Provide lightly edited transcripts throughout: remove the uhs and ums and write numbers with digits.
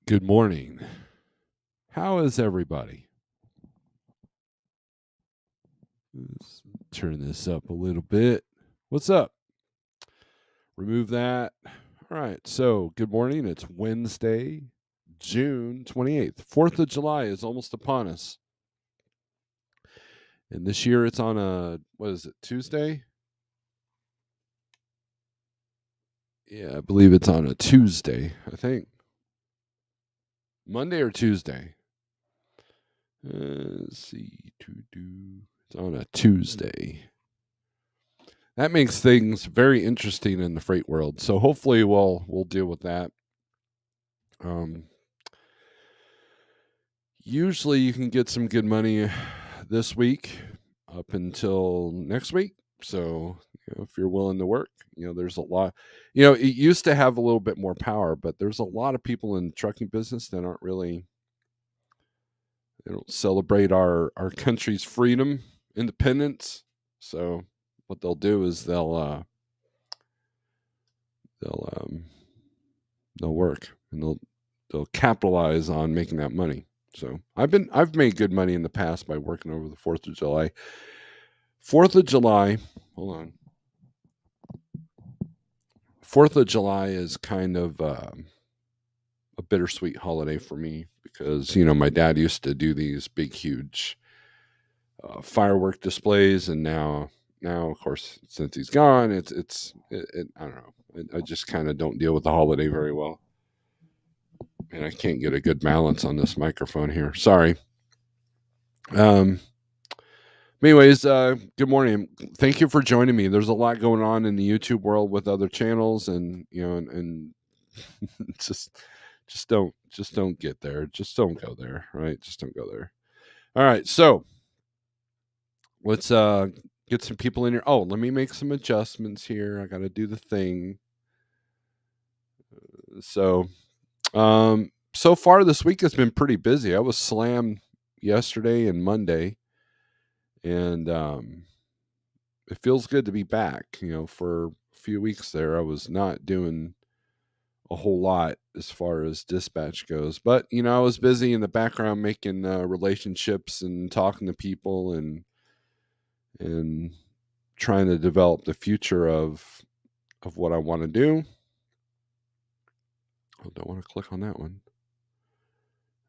Good morning. How is everybody? Let's turn this up a little bit. What's up? Remove that. All right. So, good morning. It's Wednesday, June 28th. 4th of July is almost upon us. And this year it's on what is it, Tuesday? Yeah, I believe it's on a Tuesday, I think. Monday or Tuesday? Let's see. It's on a Tuesday. That makes things very interesting in the freight world. So hopefully we'll deal with that. Um, Usually you can get some good money this week up until next week. So if you're willing to work, there's a lot. It used to have a little bit more power, but there's a lot of people in the trucking business that aren't really. They don't celebrate our country's freedom, independence. So what they'll do is they'll they'll work and they'll capitalize on making that money. So I've made good money in the past by working over the 4th of July. 4th of July, hold on. 4th of July is kind of a bittersweet holiday for me because my dad used to do these big huge firework displays, and now of course since he's gone, it I don't know. I just kind of don't deal with the holiday very well. And I can't get a good balance on this microphone here. Sorry. Um, Anyways, good morning. Thank you for joining me. There's a lot going on in the YouTube world with other channels, and and just don't get there. Just don't go there, right? Just don't go there. All right, so let's get some people in here. Oh, let me make some adjustments here. I got to do the thing. So far this week has been pretty busy. I was slammed yesterday and Monday, and it feels good to be back. For a few weeks there, I was not doing a whole lot as far as dispatch goes, but I was busy in the background making relationships and talking to people and trying to develop the future of what I want to do. I don't want to click on that one.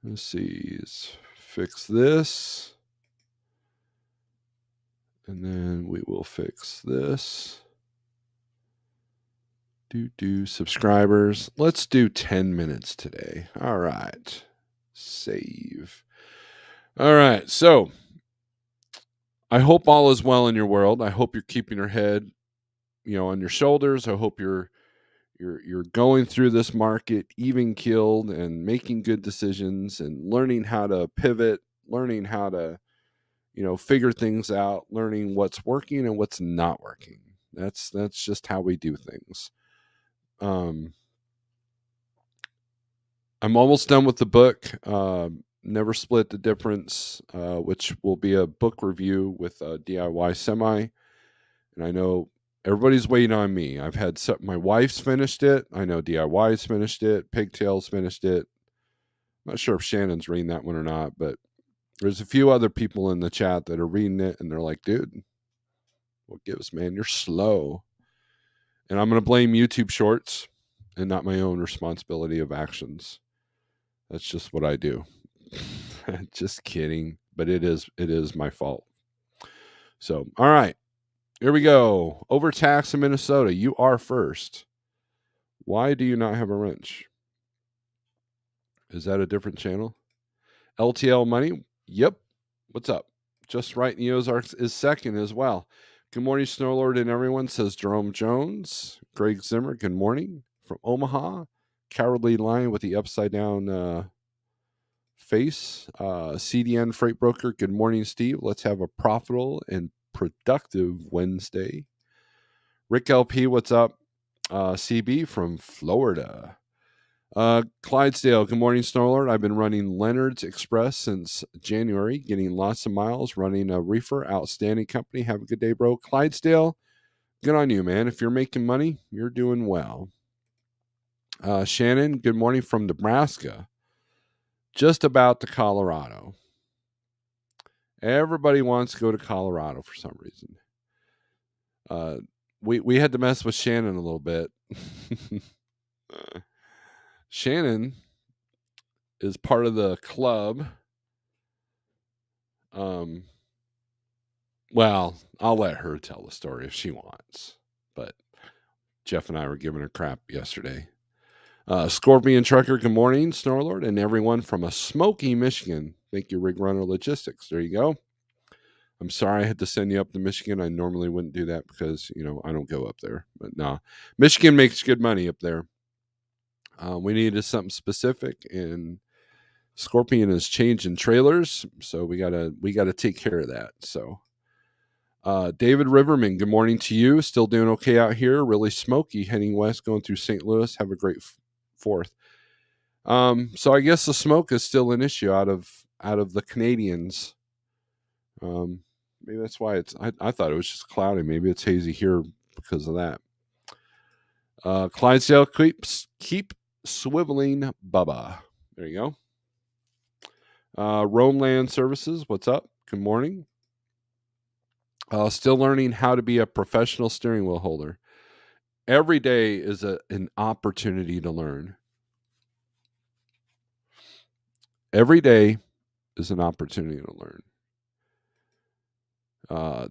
Let's see. Let's fix this. And then we will fix this. Do subscribers. Let's do 10 minutes today. All right. Save. All right. So I hope all is well in your world. I hope you're keeping your head, on your shoulders. I hope you're going through this market even keeled and making good decisions and learning how to pivot, learning how to figure things out, learning what's working and what's not working. That's just how we do things. I'm almost done with the book. Never Split the Difference, which will be a book review with DIY Semi. And I know everybody's waiting on me. I've had my wife's finished it. I know DIY's finished it. Pigtails finished it. I'm not sure if Shannon's reading that one or not, but there's a few other people in the chat that are reading it, and they're like, dude, what gives, man? You're slow. And I'm going to blame YouTube Shorts and not my own responsibility of actions. That's just what I do. Just kidding, but it is my fault. So, all right, here we go. Overtax in Minnesota. You are first. Why do you not have a wrench? Is that a different channel? LTL Money. Yep. What's up? Just Right in the Ozarks is second as well. Good morning, Snorelord and everyone, says Jerome Jones. Greg Zimmer, good morning from Omaha. Cowardly Lion with the upside down face. CDN Freight Broker, good morning, Steve. Let's have a profitable and productive Wednesday. Rick LP, what's up? CB from Florida. Clydesdale, good morning, Snorelord. I've been running Leonard's Express since January, getting lots of miles, running a Reefer, outstanding company. Have a good day, bro. Clydesdale, good on you, man. If you're making money, you're doing well. Shannon, good morning from Nebraska. just about to Colorado. Everybody wants to go to Colorado for some reason. We had to mess with Shannon a little bit. Shannon is part of the club. Well, I'll let her tell the story if she wants. But Jeff and I were giving her crap yesterday. Scorpion Trucker, good morning, Snorelord, and everyone from a smoky Michigan. Thank you, Rig Runner Logistics. There you go. I'm sorry I had to send you up to Michigan. I normally wouldn't do that because, I don't go up there. But no, Michigan makes good money up there. We needed something specific, and Scorpion is changing trailers, so we gotta take care of that. So, David Riverman, good morning to you. Still doing okay out here. Really smoky heading west, going through St. Louis. Have a great fourth. So I guess the smoke is still an issue out of the Canadians. Maybe that's why I thought it was just cloudy. Maybe it's hazy here because of that. Clydesdale, keep swiveling, Bubba. There you go. Rome Land Services, what's up? Good morning. Still learning how to be a professional steering wheel holder. Every day is an opportunity to learn. Every day is an opportunity to learn.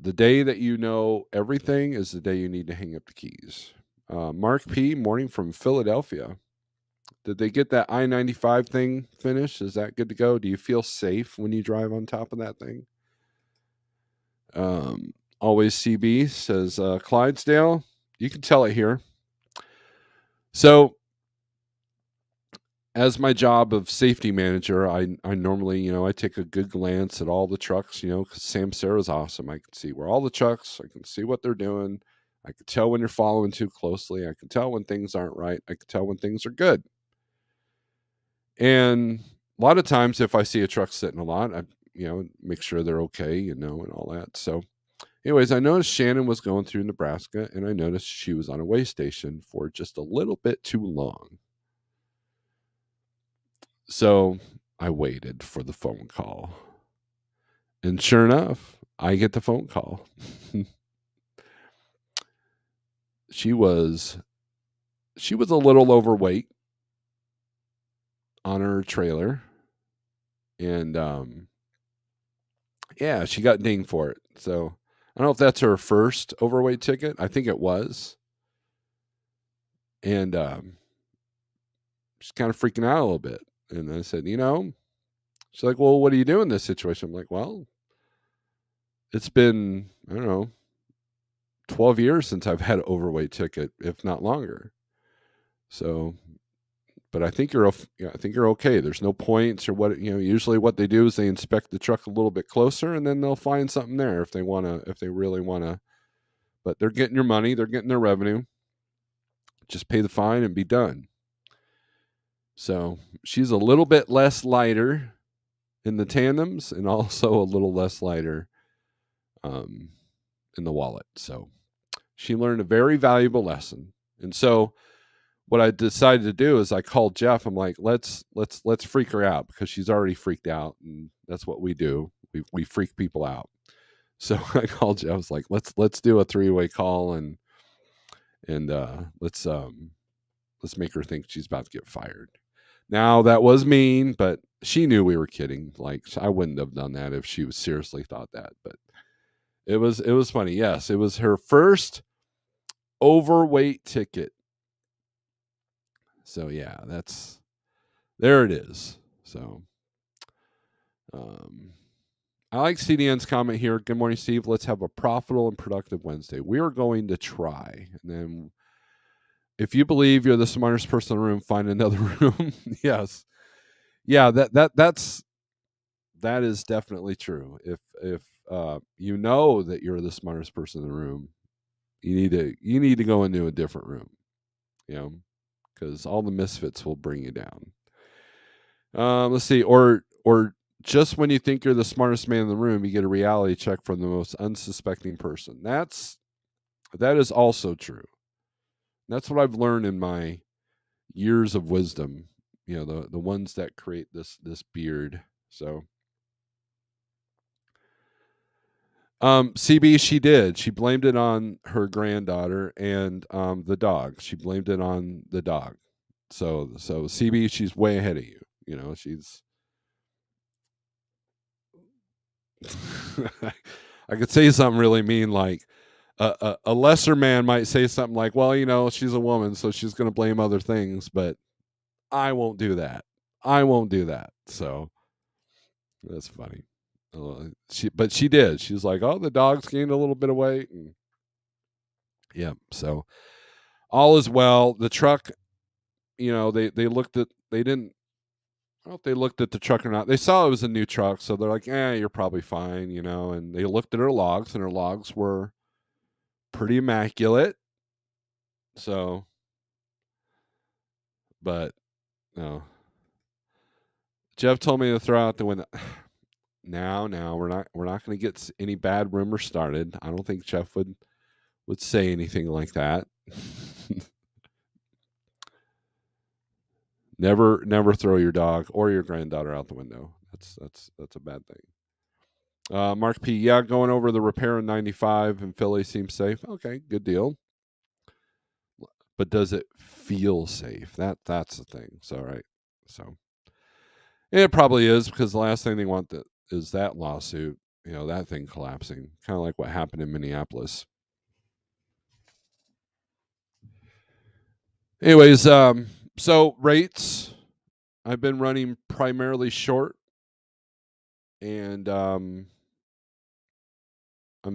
The day that you know everything is the day you need to hang up the keys. Mark P., morning from Philadelphia. Did they get that I-95 thing finished? Is that good to go? Do you feel safe when you drive on top of that thing? Always CB says, Clydesdale, you can tell it here. So, as my job of safety manager, I normally, I take a good glance at all the trucks, because Sam Sarah's awesome. I can see where all the trucks, I can see what they're doing. I can tell when you're following too closely. I can tell when things aren't right. I can tell when things are good. And a lot of times if I see a truck sitting a lot, I, make sure they're okay, and all that. So anyways, I noticed Shannon was going through Nebraska, and I noticed she was on a way station for just a little bit too long. So I waited for the phone call. And sure enough, I get the phone call. She was a little overweight on her trailer. And yeah, she got dinged for it. So I don't know if that's her first overweight ticket. I think it was. And she's kind of freaking out a little bit. And I said, she's like, well, what do you do in this situation? I'm like, well, it's been, I don't know, 12 years since I've had an overweight ticket, if not longer. So, but I think you're okay. There's no points or what, usually what they do is they inspect the truck a little bit closer, and then they'll find something there if they really want to. But they're getting your money, they're getting their revenue. Just pay the fine and be done. So she's a little bit less lighter in the tandems, and also a little less lighter in the wallet. So she learned a very valuable lesson. And so what I decided to do is I called Jeff. I'm like, let's freak her out, because she's already freaked out, and that's what we do. We freak people out. So I called Jeff. I was like, let's do a 3-way call, and let's make her think she's about to get fired. Now that was mean, but she knew we were kidding. Like, I wouldn't have done that if she was seriously thought that. But it was funny. Yes, it was her first overweight ticket. So yeah, there it is. So I like CDN's comment here. Good morning, Steve. Let's have a profitable and productive Wednesday. We are going to try. And then if you believe you're the smartest person in the room, find another room. Yes. Yeah, that is definitely true. If you know that you're the smartest person in the room, you need to go into a different room. Because all the misfits will bring you down. Let's see, or just when you think you're the smartest man in the room, you get a reality check from the most unsuspecting person. That is also true. That's what I've learned in my years of wisdom the ones that create this beard. So CB, she did. She blamed it on her granddaughter and the dog. She blamed it on the dog. So CB, she's way ahead of you. She's I could say something really mean, like a lesser man might say something like, well, she's a woman, so she's going to blame other things, but I won't do that. I won't do that. So that's funny. But she did. She was like, oh, the dog's gained a little bit of weight. And yeah. So all is well. The truck, they looked at, they didn't, I don't know if they looked at the truck or not. They saw it was a new truck. So they're like, you're probably fine, and they looked at her logs, and her logs were pretty immaculate. So, but no. Jeff told me to throw out the window. Now, we're not going to get any bad rumors started. I don't think Jeff would say anything like that. Never throw your dog or your granddaughter out the window. That's a bad thing. Mark P. Yeah, going over the repair in 95 in Philly seems safe. Okay, good deal. But does it feel safe? That's the thing. So right. So it probably is, because the last thing they want is that lawsuit. That thing collapsing. Kind of like what happened in Minneapolis. Anyways, so rates, I've been running primarily short, and I'm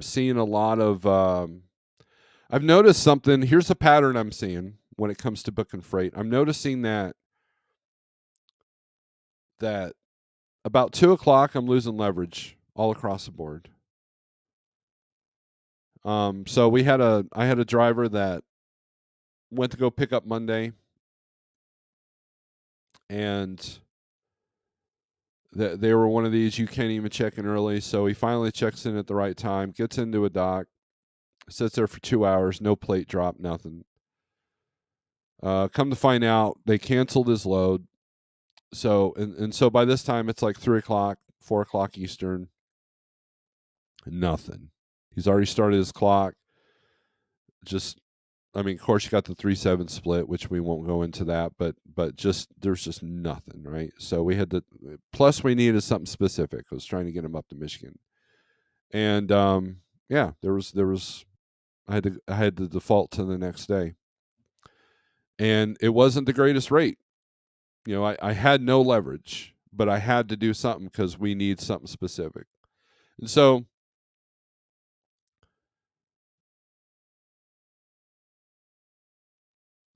seeing a lot of. I've noticed something. Here's a pattern I'm seeing when it comes to booking freight. I'm noticing that about 2 o'clock, I'm losing leverage all across the board. So I had a driver that went to go pick up Monday, and they were one of these you can't even check in early. So he finally checks in at the right time, gets into a dock, sits there for 2 hours, no plate drop, nothing. Come to find out, they canceled his load. So and so by this time it's like 3 o'clock, 4 o'clock Eastern. Nothing. He's already started his clock. Just, I mean, of course, you got the 3-7 split, which we won't go into that, but just there's just nothing, right? So we had to. Plus, we needed something specific. I was trying to get him up to Michigan, and yeah, there was. I had to default to the next day, and it wasn't the greatest rate. I had no leverage, but I had to do something because we need something specific, and so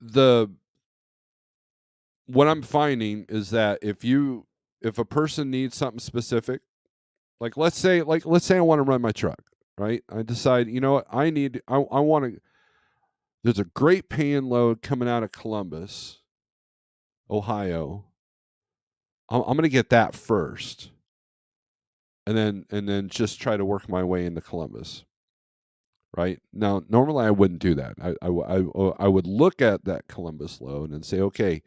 the what I'm finding is that if a person needs something specific, like let's say I want to run my truck, right? I decide, what I want to. There's a great paying load coming out of Columbus, Ohio. I'm going to get that first, and then just try to work my way into Columbus. Right now, normally I wouldn't do that. I would look at that Columbus load and say, okay,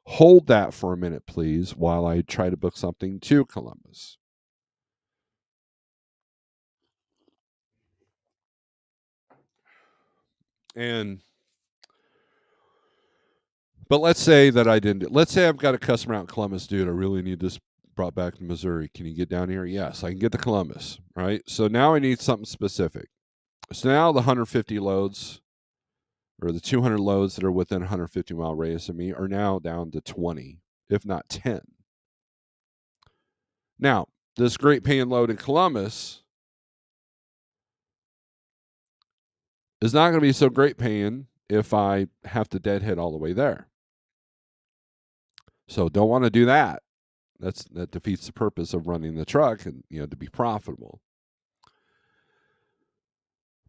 hold that for a minute, please, while I try to book something to Columbus. And but let's say that I didn't. Let's say I've got a customer out in Columbus, dude. I really need this brought back to Missouri. Can you get down here? Yes, I can get to Columbus. Right. So now I need something specific. So now the 150 loads, or the 200 loads that are within 150-mile radius of me, are now down to 20, if not 10. Now, this great paying load in Columbus is not going to be so great paying if I have to deadhead all the way there. So don't want to do that. That defeats the purpose of running the truck, and to be profitable.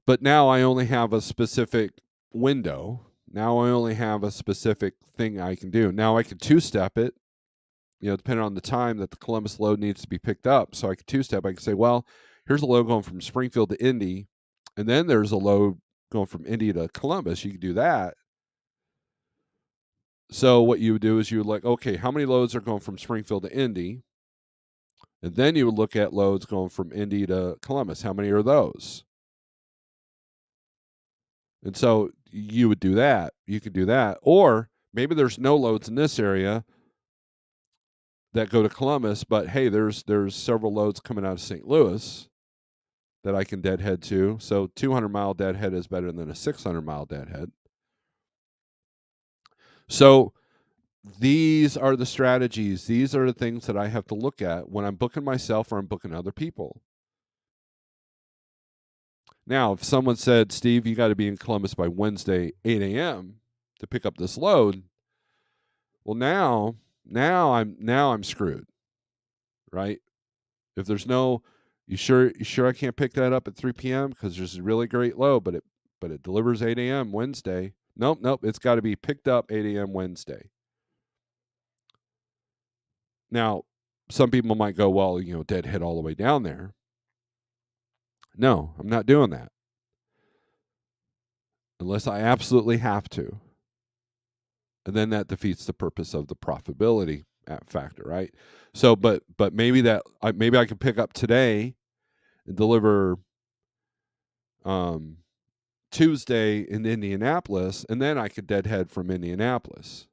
But now I only have a specific window. Now I only have a specific thing I can do. Now I can two-step it, depending on the time that the Columbus load needs to be picked up. So I can two-step. I can say, well, here's a load going from Springfield to Indy, and then there's a load going from Indy to Columbus. You can do that. So what you would do is you would like, okay, how many loads are going from Springfield to Indy? And then you would look at loads going from Indy to Columbus. How many are those? And so you would do that. You could do that. Or maybe there's no loads in this area that go to Columbus, but hey, there's several loads coming out of St. Louis that I can deadhead to. So 200-mile deadhead is better than a 600-mile deadhead. So these are the strategies. These are the things that I have to look at when I'm booking myself or I'm booking other people. Now, if someone said, Steve, you got to be in Columbus by Wednesday, 8 a.m. to pick up this load, well, now I'm screwed, right? If there's no, you sure I can't pick that up at 3 p.m. because there's a really great load, but it delivers 8 a.m. Wednesday. Nope, it's got to be picked up 8 a.m. Wednesday. Now, some people might go, well, deadhead all the way down there. No, I'm not doing that unless I absolutely have to. And then that defeats the purpose of the profitability factor, right? So, but maybe maybe I can pick up today and deliver Tuesday in Indianapolis, and then I could deadhead from Indianapolis,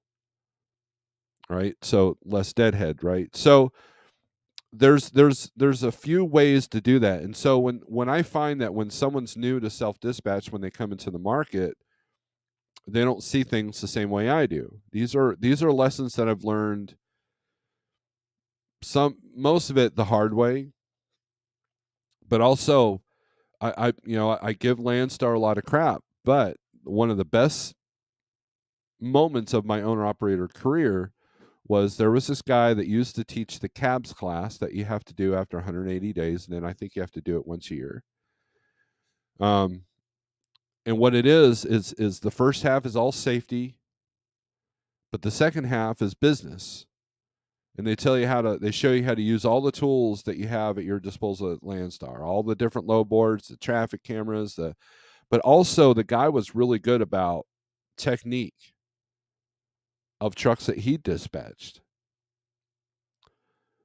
right? So less deadhead, right? So there's a few ways to do that. And so when I find that when someone's new to self dispatch, when they come into the market, they don't see things the same way I do. These are lessons that I've learned, most of it the hard way, but also I give Landstar a lot of crap, but one of the best moments of my owner operator career was there was this guy that used to teach the cabs class that you have to do after 180 days, and then I think you have to do it once a year. And what it is the first half is all safety, but the second half is business. And they show you how to use all the tools that you have at your disposal at Landstar, all the different load boards, the traffic cameras, but also the guy was really good about technique of trucks that he dispatched.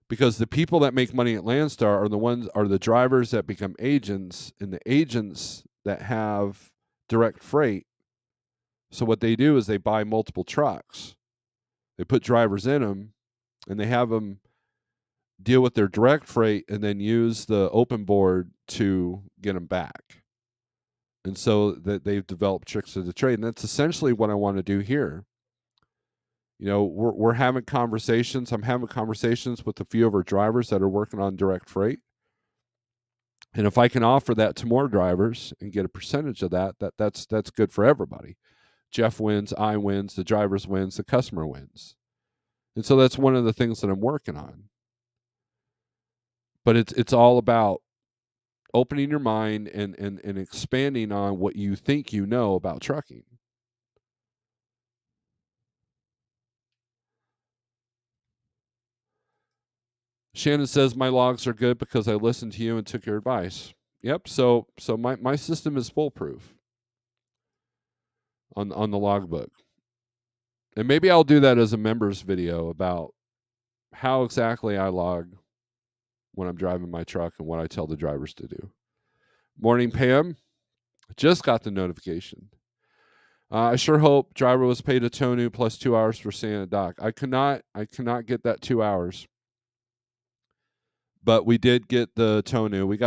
Because the people that make money at Landstar are the drivers that become agents, and the agents that have direct freight. So what they do is they buy multiple trucks. They put drivers in them, and they have them deal with their direct freight and then use the open board to get them back. And so that they've developed tricks of the trade, and that's essentially what I want to do here. We're having conversations. I'm having conversations with a few of our drivers that are working on direct freight. And if I can offer that to more drivers and get a percentage of that's good for everybody. Jeff wins, I wins, the drivers wins, the customer wins. And so that's one of the things that I'm working on. But it's all about opening your mind and expanding on what you think you know about trucking. Shannon says my logs are good because I listened to you and took your advice. Yep. So my system is foolproof on the logbook. And maybe I'll do that as a members video about how exactly I log when I'm driving my truck and what I tell the drivers to do. Morning, Pam. Just got the notification. I sure hope driver was paid a tonu plus 2 hours for staying at dock. I cannot get that 2 hours. But we did get the tonu. We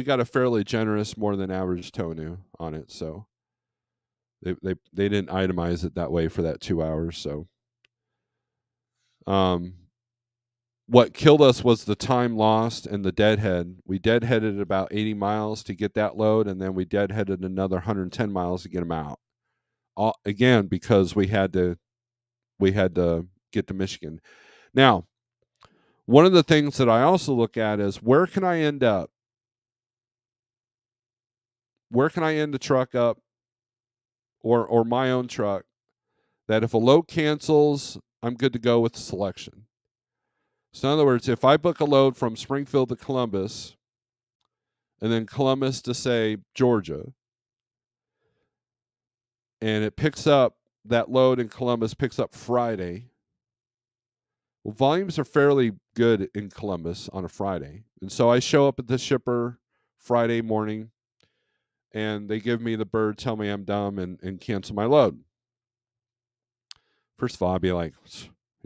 got a fairly generous, more than average tonu on it, so they didn't itemize it that way for that 2 hours. So, what killed us was the time lost and the deadhead. We deadheaded about 80 miles to get that load, and then we deadheaded another 110 miles to get them out. Again, because we had to get to Michigan. Now, one of the things that I also look at is where can I end up? Where can I end the truck up, or my own truck, that if a load cancels, I'm good to go with the selection. So in other words, if I book a load from Springfield to Columbus, and then Columbus to, say, Georgia, and it picks up that load in Columbus picks up Friday. Well, volumes are fairly good in Columbus on a Friday. And so I show up at the shipper Friday morning, and they give me the bird, tell me I'm dumb, and cancel my load. First of all, I'd be like,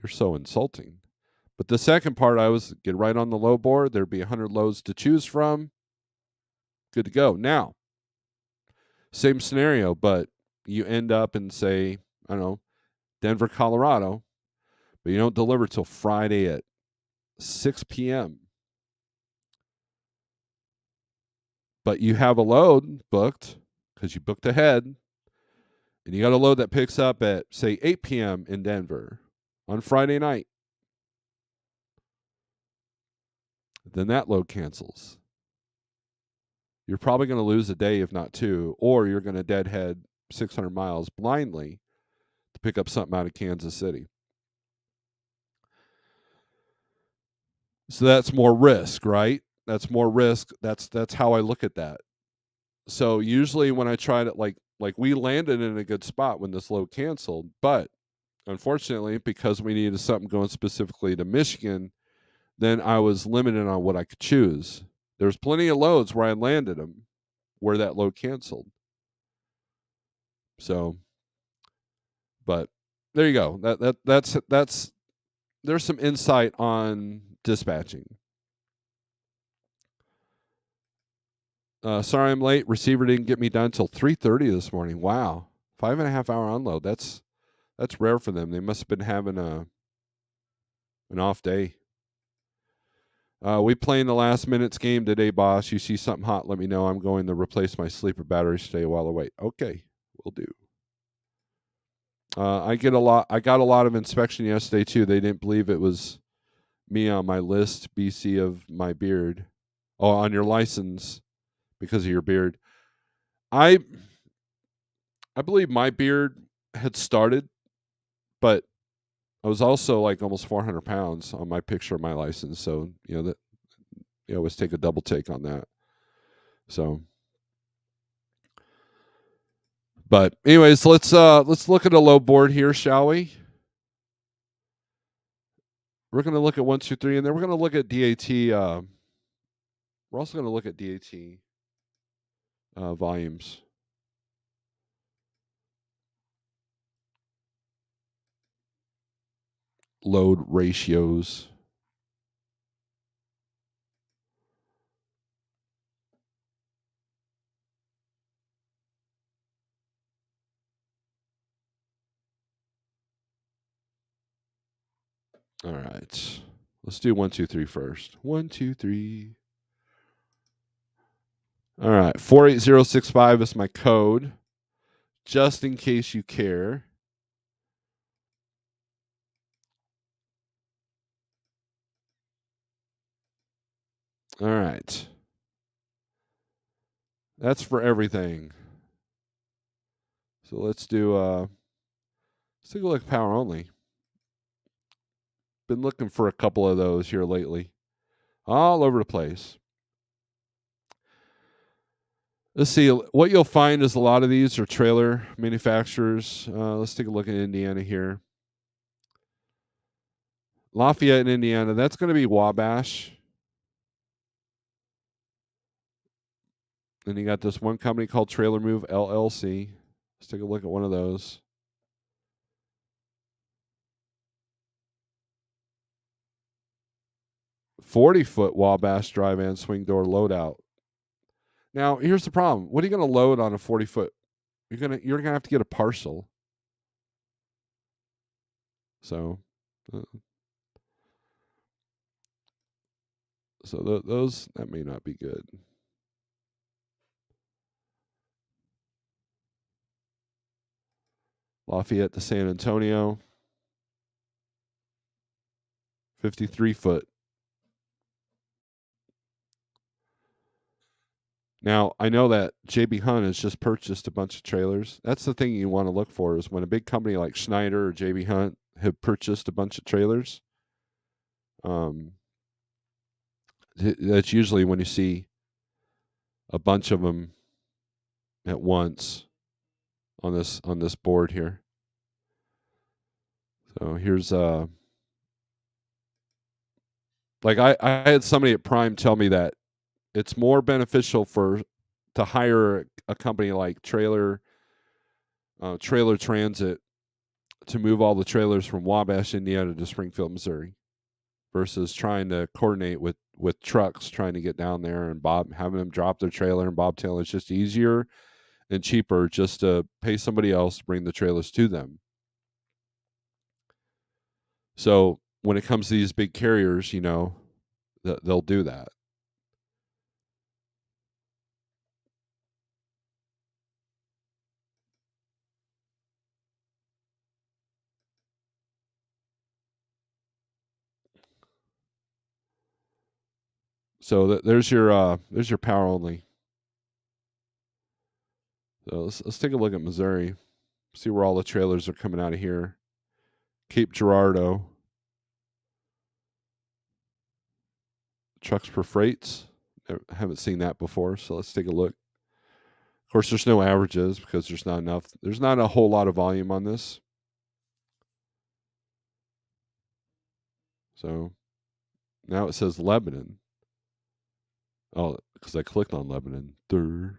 you're so insulting. But the second part, I was get right on the load board. There'd be 100 loads to choose from. Good to go. Now, same scenario, but you end up in, say, I don't know, Denver, Colorado, but you don't deliver till Friday at 6 p.m. But you have a load booked because you booked ahead, and you got a load that picks up at, say, 8 p.m. in Denver on Friday night. Then that load cancels. You're probably going to lose a day, if not two, or you're going to deadhead 600 miles blindly to pick up something out of Kansas City. So that's more risk, right? That's more risk. That's how I look at that. So usually when I try to like we landed in a good spot when this load canceled, but unfortunately because we needed something going specifically to Michigan, then I was limited on what I could choose. There's plenty of loads where I landed them where that load canceled. So, but there you go. That's there's some insight on dispatching. Sorry I'm late. Receiver didn't get me done until 3:30 this morning. Wow, 5.5 hour unload. That's rare for them. They must have been having an off day. We playing the last minutes game today, boss. You see something hot, let me know. I'm going to replace my sleeper battery. Stay while I wait. Okay, will do. I got a lot of inspection yesterday too. They didn't believe it was me on my list, BC of my beard. Oh, on your license because of your beard. I believe my beard had started, but I was also like almost 400 pounds on my picture of my license. So that always take a double take on that. So, but anyways, let's look at a low board here, shall we? We're going to look at 1, 2, 3, and then we're going to look at DAT. We're also going to look at DAT volumes. Load ratios. All right. Let's do 1, 2, 3 first. 1, 2, 3. All right. 48065 is my code, just in case you care. All right. That's for everything. So let's do let's take a look at power only. Been looking for a couple of those here lately. All over the place. Let's see. What you'll find is a lot of these are trailer manufacturers. Let's take a look at Indiana here. Lafayette in Indiana. That's going to be Wabash. Then you got this one company called Trailer Move LLC. Let's take a look at one of those. $40-foot Wabash dry van swing door loadout. Now, here's the problem. What are you going to load on a 40-foot? You're gonna have to get a parcel. So, those that may not be good. Lafayette to San Antonio. 53-foot. Now, I know that JB Hunt has just purchased a bunch of trailers. That's the thing you want to look for is when a big company like Schneider or JB Hunt have purchased a bunch of trailers. That's usually when you see a bunch of them at once on this board here. So here's like I had somebody at Prime tell me that it's more beneficial to hire a company like Trailer Transit to move all the trailers from Wabash, Indiana to Springfield, Missouri, versus trying to coordinate with trucks trying to get down there and having them drop their trailer and bobtail. It's just easier and cheaper just to pay somebody else to bring the trailers to them. So when it comes to these big carriers, they'll do that. So there's your power only. So let's take a look at Missouri. See where all the trailers are coming out of here. Cape Girardeau. Trucks per freights. I haven't seen that before, so let's take a look. Of course, there's no averages because there's not enough. There's not a whole lot of volume on this. So now it says Lebanon. Oh, because I clicked on Lebanon. Durr.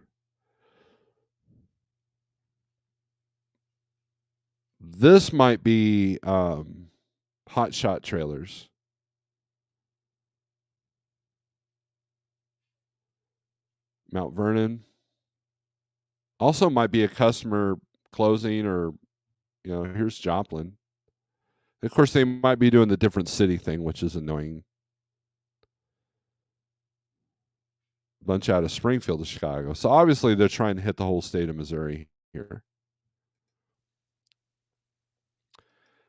This might be hot shot trailers. Mount Vernon. Also might be a customer closing, or here's Joplin. Of course, they might be doing the different city thing, which is annoying. Bunch out of Springfield to Chicago. So obviously they're trying to hit the whole state of Missouri here.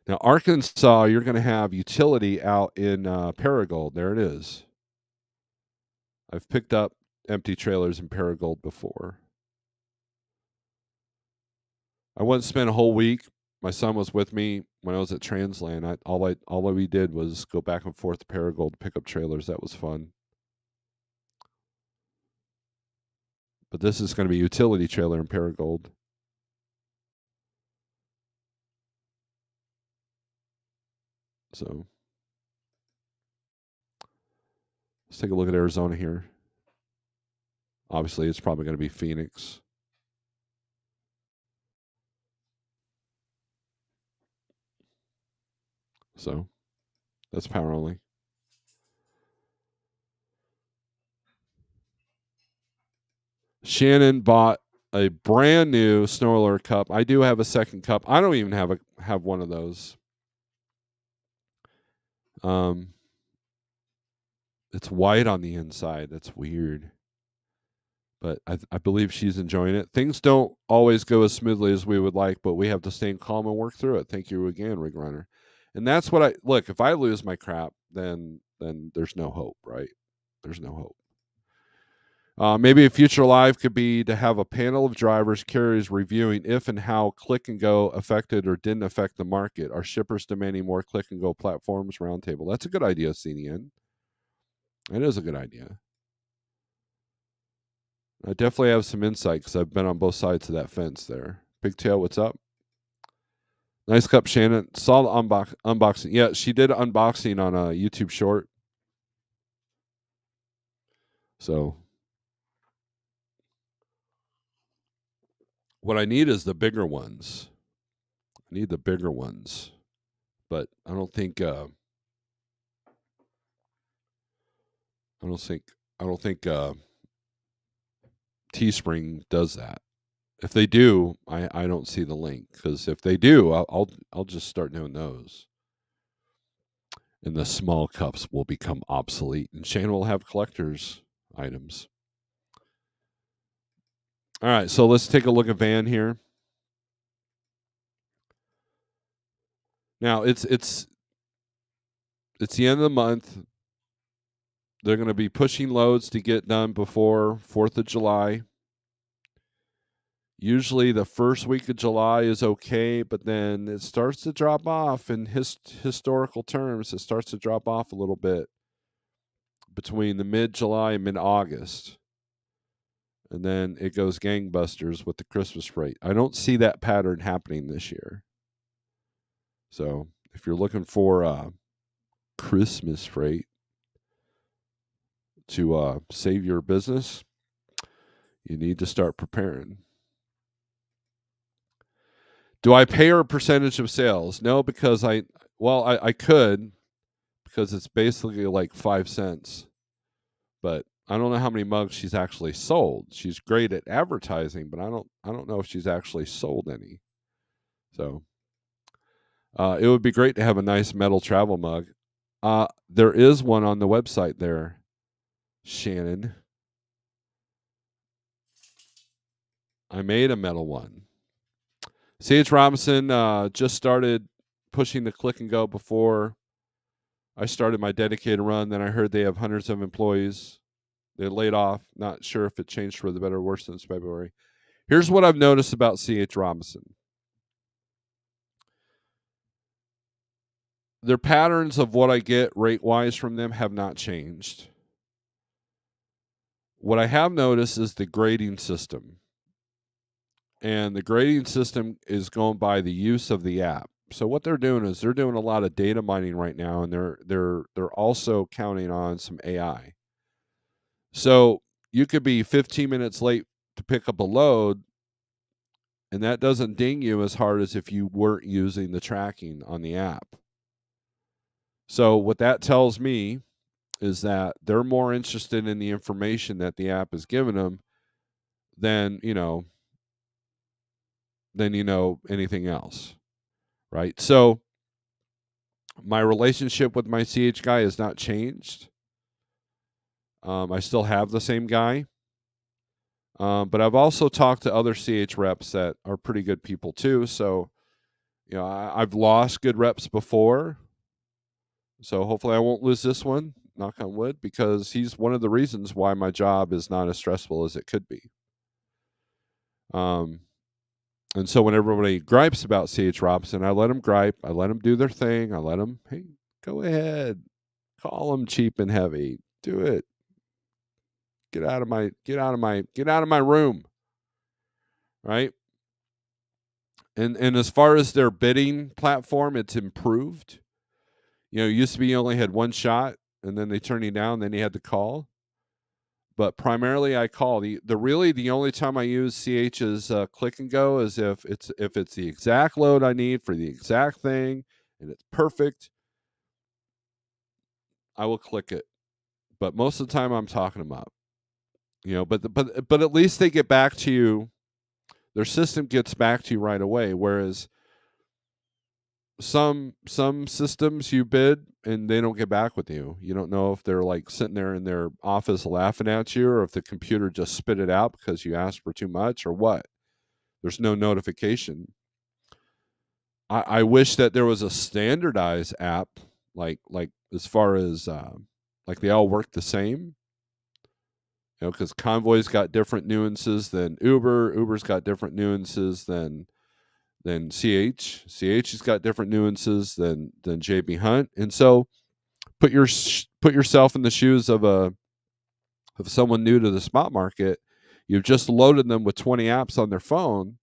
Now, Arkansas, you're going to have utility out in Paragould. There it is. I've picked up empty trailers in Paragould before. I once spent a whole week. My son was with me when I was at Transland. All we did was go back and forth to Paragould to pick up trailers. That was fun. But this is going to be utility trailer in Paragould. So let's take a look at Arizona here. Obviously, it's probably going to be Phoenix. So that's power only. Shannon bought a brand new Snorelord cup. I do have a second cup. I don't even have one of those. It's white on the inside. That's weird. But I believe she's enjoying it. Things don't always go as smoothly as we would like, but we have to stay calm and work through it. Thank you again, Rig Runner. And that's what I look. If I lose my crap, then there's no hope, right? There's no hope. Maybe a future live could be to have a panel of drivers, carriers reviewing if and how click and go affected or didn't affect the market. Are shippers demanding more click and go platforms? Roundtable. That's a good idea, CDN. It is a good idea. I definitely have some insight because I've been on both sides of that fence there. Pigtail, what's up? Nice cup, Shannon. Saw the unboxing. Yeah, she did unboxing on a YouTube short. So what I need is the bigger ones. I need the bigger ones, but I don't think. I don't think Teespring does that. If they do, I don't see the link, because if they do, I'll just start doing those, and the small cups will become obsolete, and Shane will have collectors items. All right, so let's take a look at Van here. Now it's the end of the month. They're going to be pushing loads to get done before 4th of July. Usually the first week of July is okay, but then it starts to drop off in historical terms. It starts to drop off a little bit between the mid-July and mid-August. And then it goes gangbusters with the Christmas rate. I don't see that pattern happening this year. So if you're looking for Christmas freight to save your business, you need to start preparing. Do I pay her a percentage of sales? No, because I could, because it's basically like 5 cents. But I don't know how many mugs she's actually sold. She's great at advertising, but I don't know if she's actually sold any. So it would be great to have a nice metal travel mug. There is one on the website there, Shannon. I made a metal one. C.H. Robinson just started pushing the click and go before I started my dedicated run. Then I heard they have hundreds of employees. They laid off. Not sure if it changed for the better or worse since February. Here's what I've noticed about C.H. Robinson. Their patterns of what I get rate-wise from them have not changed. What I have noticed is the grading system. And the grading system is going by the use of the app. So what they're doing is they're doing a lot of data mining right now, and they're also counting on some AI. So you could be 15 minutes late to pick up a load, and that doesn't ding you as hard as if you weren't using the tracking on the app. So what that tells me is that they're more interested in the information that the app is giving them than anything else, right? So my relationship with my CH guy has not changed. I still have the same guy, but I've also talked to other CH reps that are pretty good people too. So I've lost good reps before, so hopefully I won't lose this one. Knock on wood, because he's one of the reasons why my job is not as stressful as it could be. And so when everybody gripes about C.H. Robinson, I let them gripe. I let them do their thing. I let them, hey, go ahead. Call them cheap and heavy. Do it. Get out of my room. Right? And as far as their bidding platform, it's improved. It used to be you only had one shot, and then they turn you down, then you had to call. But primarily I call. The only time I use CH's click and go is if it's the exact load I need for the exact thing and it's perfect, I will click it. But most of the time I'm talking them up. But at least they get back to you. Their system gets back to you right away, whereas some systems you bid and they don't get back with you. You don't know if they're like sitting there in their office laughing at you, or if the computer just spit it out because you asked for too much, or what. There's no notification. I wish that there was a standardized app, like as far as like they all work the same. Because Convoy's got different nuances than Uber. Uber's got different nuances than CH. CH has got different nuances than JB Hunt. And so put yourself in the shoes of someone new to the spot market. You've just loaded them with 20 apps on their phone.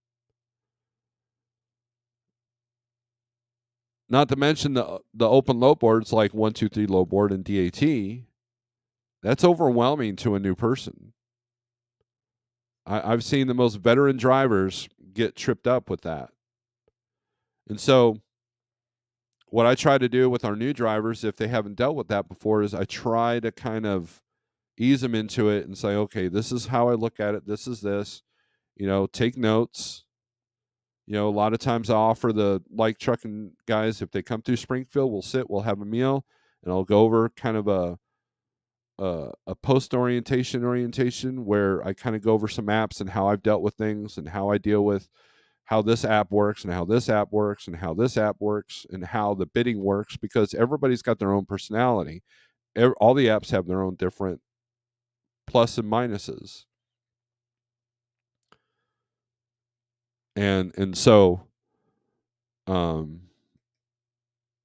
Not to mention the open load boards like 123 load board and DAT. That's overwhelming to a new person. I've seen the most veteran drivers get tripped up with that. And so what I try to do with our new drivers, if they haven't dealt with that before, is I try to kind of ease them into it and say, okay, this is how I look at it. This is this. Take notes. A lot of times I offer the like trucking guys, if they come through Springfield, we'll have a meal, and I'll go over kind of a post orientation where I kind of go over some apps and how I've dealt with things and how I deal with how this app works and how this app works and how this app works and how the bidding works, because everybody's got their own personality. All the apps have their own different plus and minuses. And so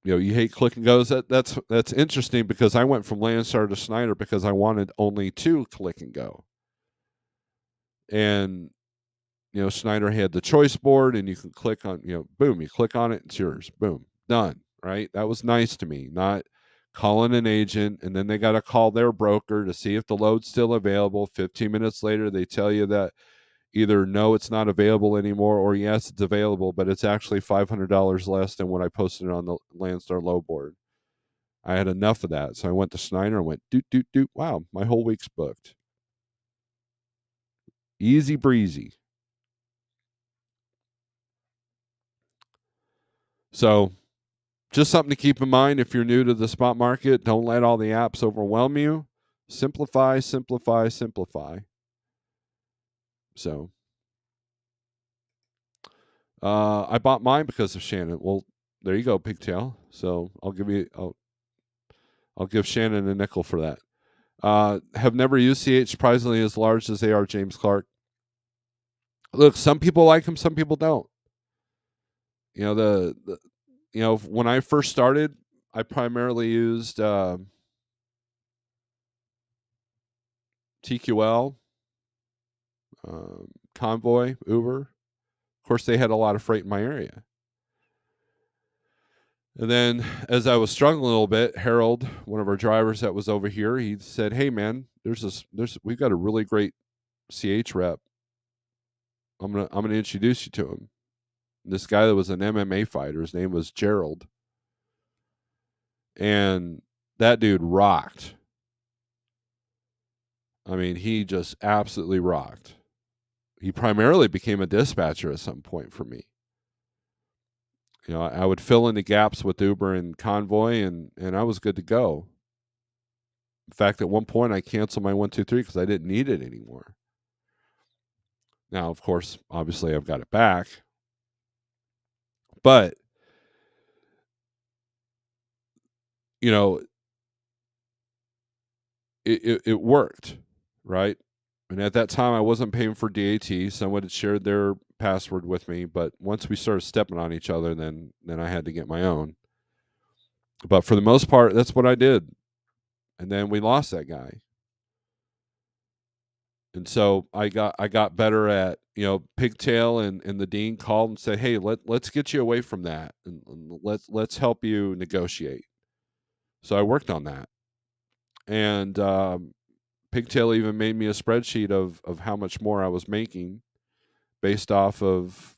you hate click and goes. That's interesting, because I went from Landstar to Schneider because I wanted only 2 click and go. And Schneider had the choice board, and you can click on, boom, you click on it, it's yours. Boom, done. right? That was nice to me. Not calling an agent and then they got to call their broker to see if the load's still available. 15 minutes later, they tell you that either no, it's not available anymore, or yes, it's available, but it's actually $500 less than what I posted on the Landstar low board. I had enough of that. So I went to Schneider and went, doot, doot, doot. Wow, my whole week's booked. Easy breezy. So just something to keep in mind if you're new to the spot market. Don't let all the apps overwhelm you. Simplify, simplify, simplify. So I bought mine because of Shannon. Well, there you go, Pigtail. So I'll give Shannon a nickel for that. Have never used CH, surprisingly as large as they are, James Clark. Look, some people like them, some people don't. You know, when I first started, I primarily used TQL, Convoy, Uber. Of course, they had a lot of freight in my area. And then as I was struggling a little bit, Harold, one of our drivers that was over here, he said, "Hey man, we've got a really great CH rep. I'm gonna introduce you to him." This guy that was an MMA fighter, his name was Gerald. And that dude rocked. I mean, he just absolutely rocked. He primarily became a dispatcher at some point for me. You know, I would fill in the gaps with Uber and Convoy, and I was good to go. In fact, at one point, I canceled my 123 because I didn't need it anymore. Now, of course, obviously, I've got it back, but you know, it worked, right? And at that time, I wasn't paying for DAT. Someone had shared their password with me, but once we started stepping on each other, then I had to get my own. But for the most part, that's what I did. And then we lost that guy. And so I got better at, Pigtail and the dean called and said, "Hey, let's get you away from that, and let's help you negotiate." So I worked on that, and Pigtail even made me a spreadsheet of how much more I was making based off of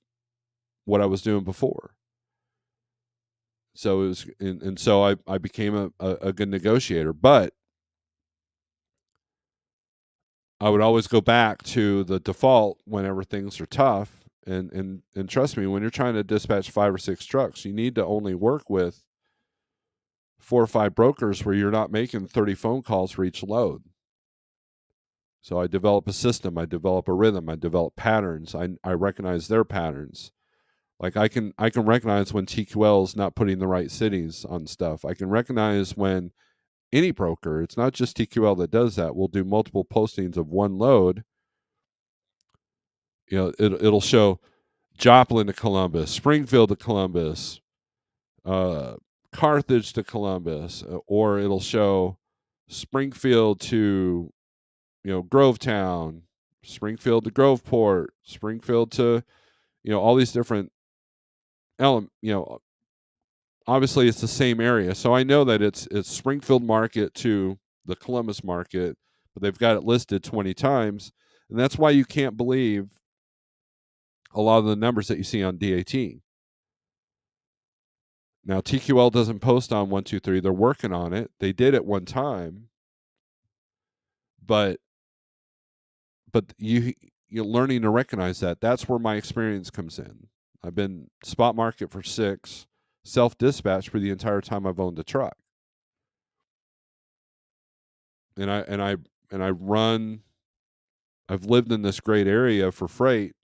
what I was doing before. So it was, and so I became a good negotiator, but I would always go back to the default whenever things are tough. And trust me, when you're trying to dispatch 5 or 6 trucks, you need to only work with 4 or 5 brokers where you're not making 30 phone calls for each load. So I develop a system, I develop a rhythm, I develop patterns. I recognize their patterns. Like I can recognize when TQL is not putting the right cities on stuff. I can recognize when any broker, it's not just TQL that does that, will do multiple postings of one load. It'll show Joplin to Columbus, Springfield to Columbus, Carthage to Columbus, or it'll show Springfield to Grovetown, Springfield to Groveport, Springfield to all these different element. Obviously it's the same area, so I know that it's Springfield market to the Columbus market, but they've got it listed 20 times, and that's why you can't believe a lot of the numbers that you see on DAT. Now TQL doesn't post on 123. They're working on it. They did at one time, but you're learning to recognize that. That's where my experience comes in. I've been spot market for 6, self dispatch for the entire time I've owned a truck, and I run. I've lived in this great area for freight,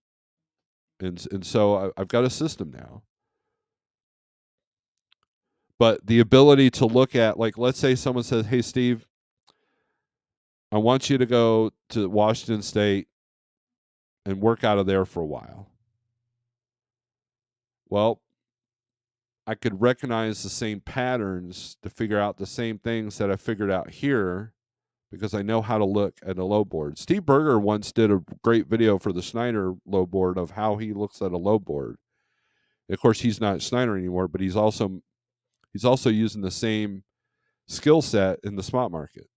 and so I've got a system now. But the ability to look at, like, let's say someone says, "Hey, Steve, I want you to go to Washington State and work out of there for a while." Well, I could recognize the same patterns to figure out the same things that I figured out here because I know how to look at a low board. Steve Berger once did a great video for the Snyder low board of how he looks at a low board. Of course, he's not Snyder anymore, but he's he's also using the same skill set in the spot market.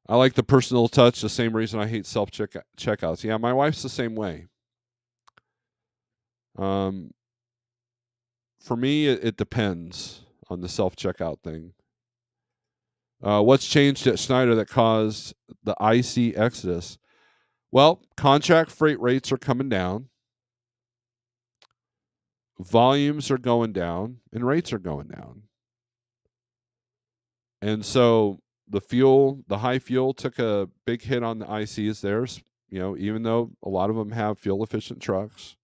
I like the personal touch, the same reason I hate self checkouts. Yeah, my wife's the same way. Um, for me, it depends on the self checkout thing. What's changed at Schneider that caused the IC exodus? Well, contract freight rates are coming down, volumes are going down, and rates are going down. And so the high fuel took a big hit on the ICs there, even though a lot of them have fuel efficient trucks.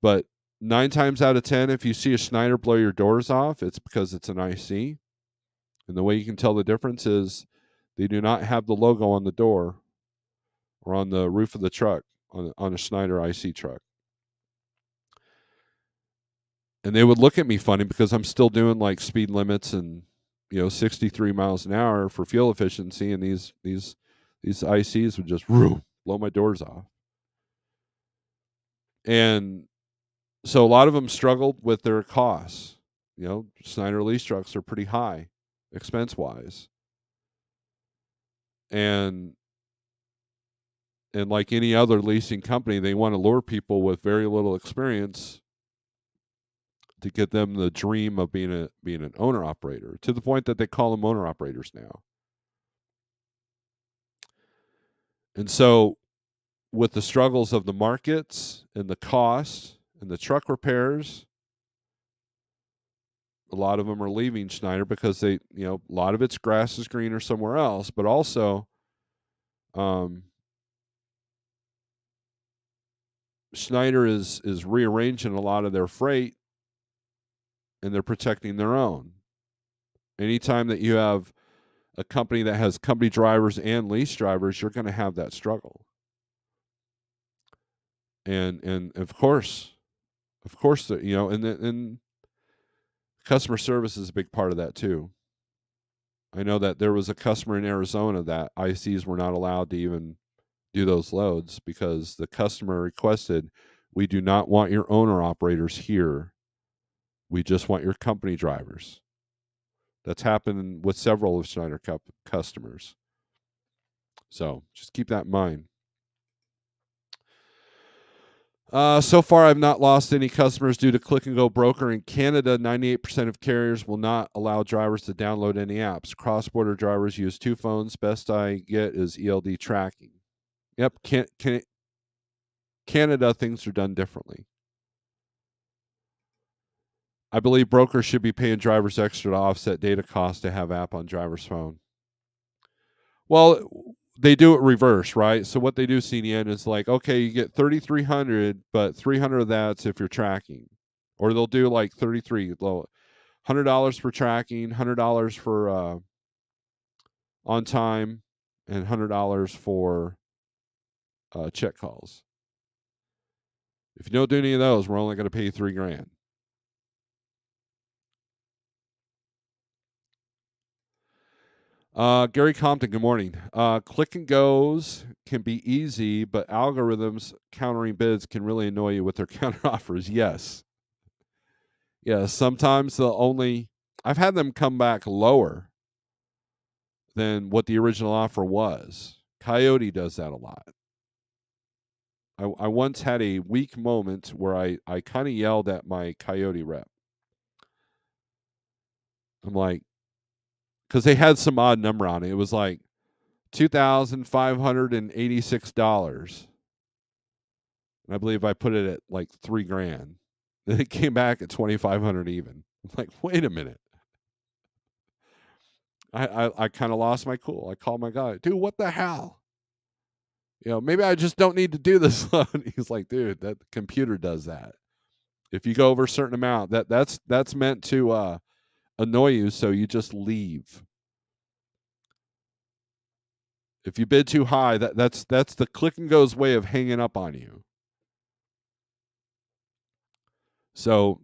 But 9 times out of 10, if you see a Schneider blow your doors off, it's because it's an IC. And the way you can tell the difference is they do not have the logo on the door or on the roof of the truck on a Schneider IC truck. And they would look at me funny because I'm still doing like speed limits and 63 miles an hour for fuel efficiency, and these ICs would just blow my doors off. And so a lot of them struggled with their costs. Schneider lease trucks are pretty high expense wise. And like any other leasing company, they want to lure people with very little experience to get them the dream of being an owner operator, to the point that they call them owner operators now. And so with the struggles of the markets and the costs and the truck repairs, a lot of them are leaving Schneider because a lot of its grass is greener somewhere else, but also Schneider is rearranging a lot of their freight, and they're protecting their own. Anytime that you have a company that has company drivers and lease drivers, you're going to have that struggle. And of course, and customer service is a big part of that too. I know that there was a customer in Arizona that ICs were not allowed to even do those loads because the customer requested, "We do not want your owner operators here. We just want your company drivers." That's happened with several of Schneider customers. So just keep that in mind. So far, I've not lost any customers due to Click and Go Broker. In Canada, 98% of carriers will not allow drivers to download any apps. Cross-border drivers use 2 phones. Best I get is ELD tracking. Yep, Canada, things are done differently. I believe brokers should be paying drivers extra to offset data costs to have app on driver's phone. Well, they do it reverse, right? So what they do, CDN, is like, okay, you get 3,300, but 300 of that's if you're tracking. Or they'll do like 33, $100 for tracking, $100 for on time, and $100 for check calls. If you don't do any of those, we're only going to pay you $3,000. Gary Compton, good morning. Click and goes can be easy, but algorithms countering bids can really annoy you with their counter offers. Yes. Yeah, sometimes I've had them come back lower than what the original offer was. Coyote does that a lot. I once had a weak moment where I kind of yelled at my Coyote rep. I'm like, because they had some odd number on it. It was like $2,586. And I believe I put it at like $3,000. Then it came back at 2,500 even. I'm like, wait a minute. I kind of lost my cool. I called my guy, dude, what the hell? Maybe I just don't need to do this loan. He's like, dude, that computer does that. If you go over a certain amount, that's meant to annoy you, so you just leave. If you bid too high, that's the Click and Go's way of hanging up on you. So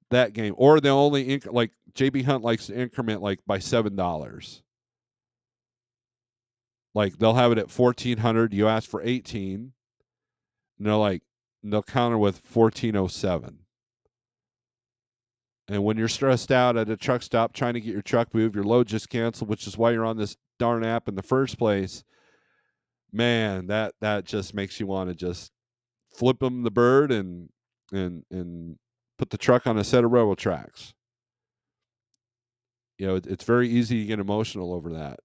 that game, or they only like JB Hunt likes to increment like by $7. Like they'll have it at 1,400. You ask for 18, and they're like, and they'll counter with 1407. And when you're stressed out at a truck stop trying to get your truck moved, your load just canceled, which is why you're on this darn app in the first place. Man, that just makes you want to just flip them the bird and put the truck on a set of railroad tracks. It's very easy to get emotional over that,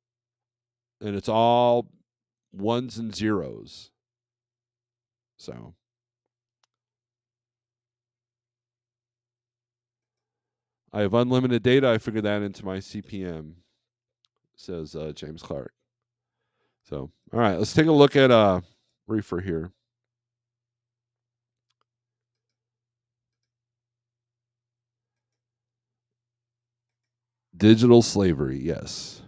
and it's all ones and zeros. So I have unlimited data. I figured that into my CPM, says James Clark. So, all right, let's take a look at Reefer here. Digital slavery, yes.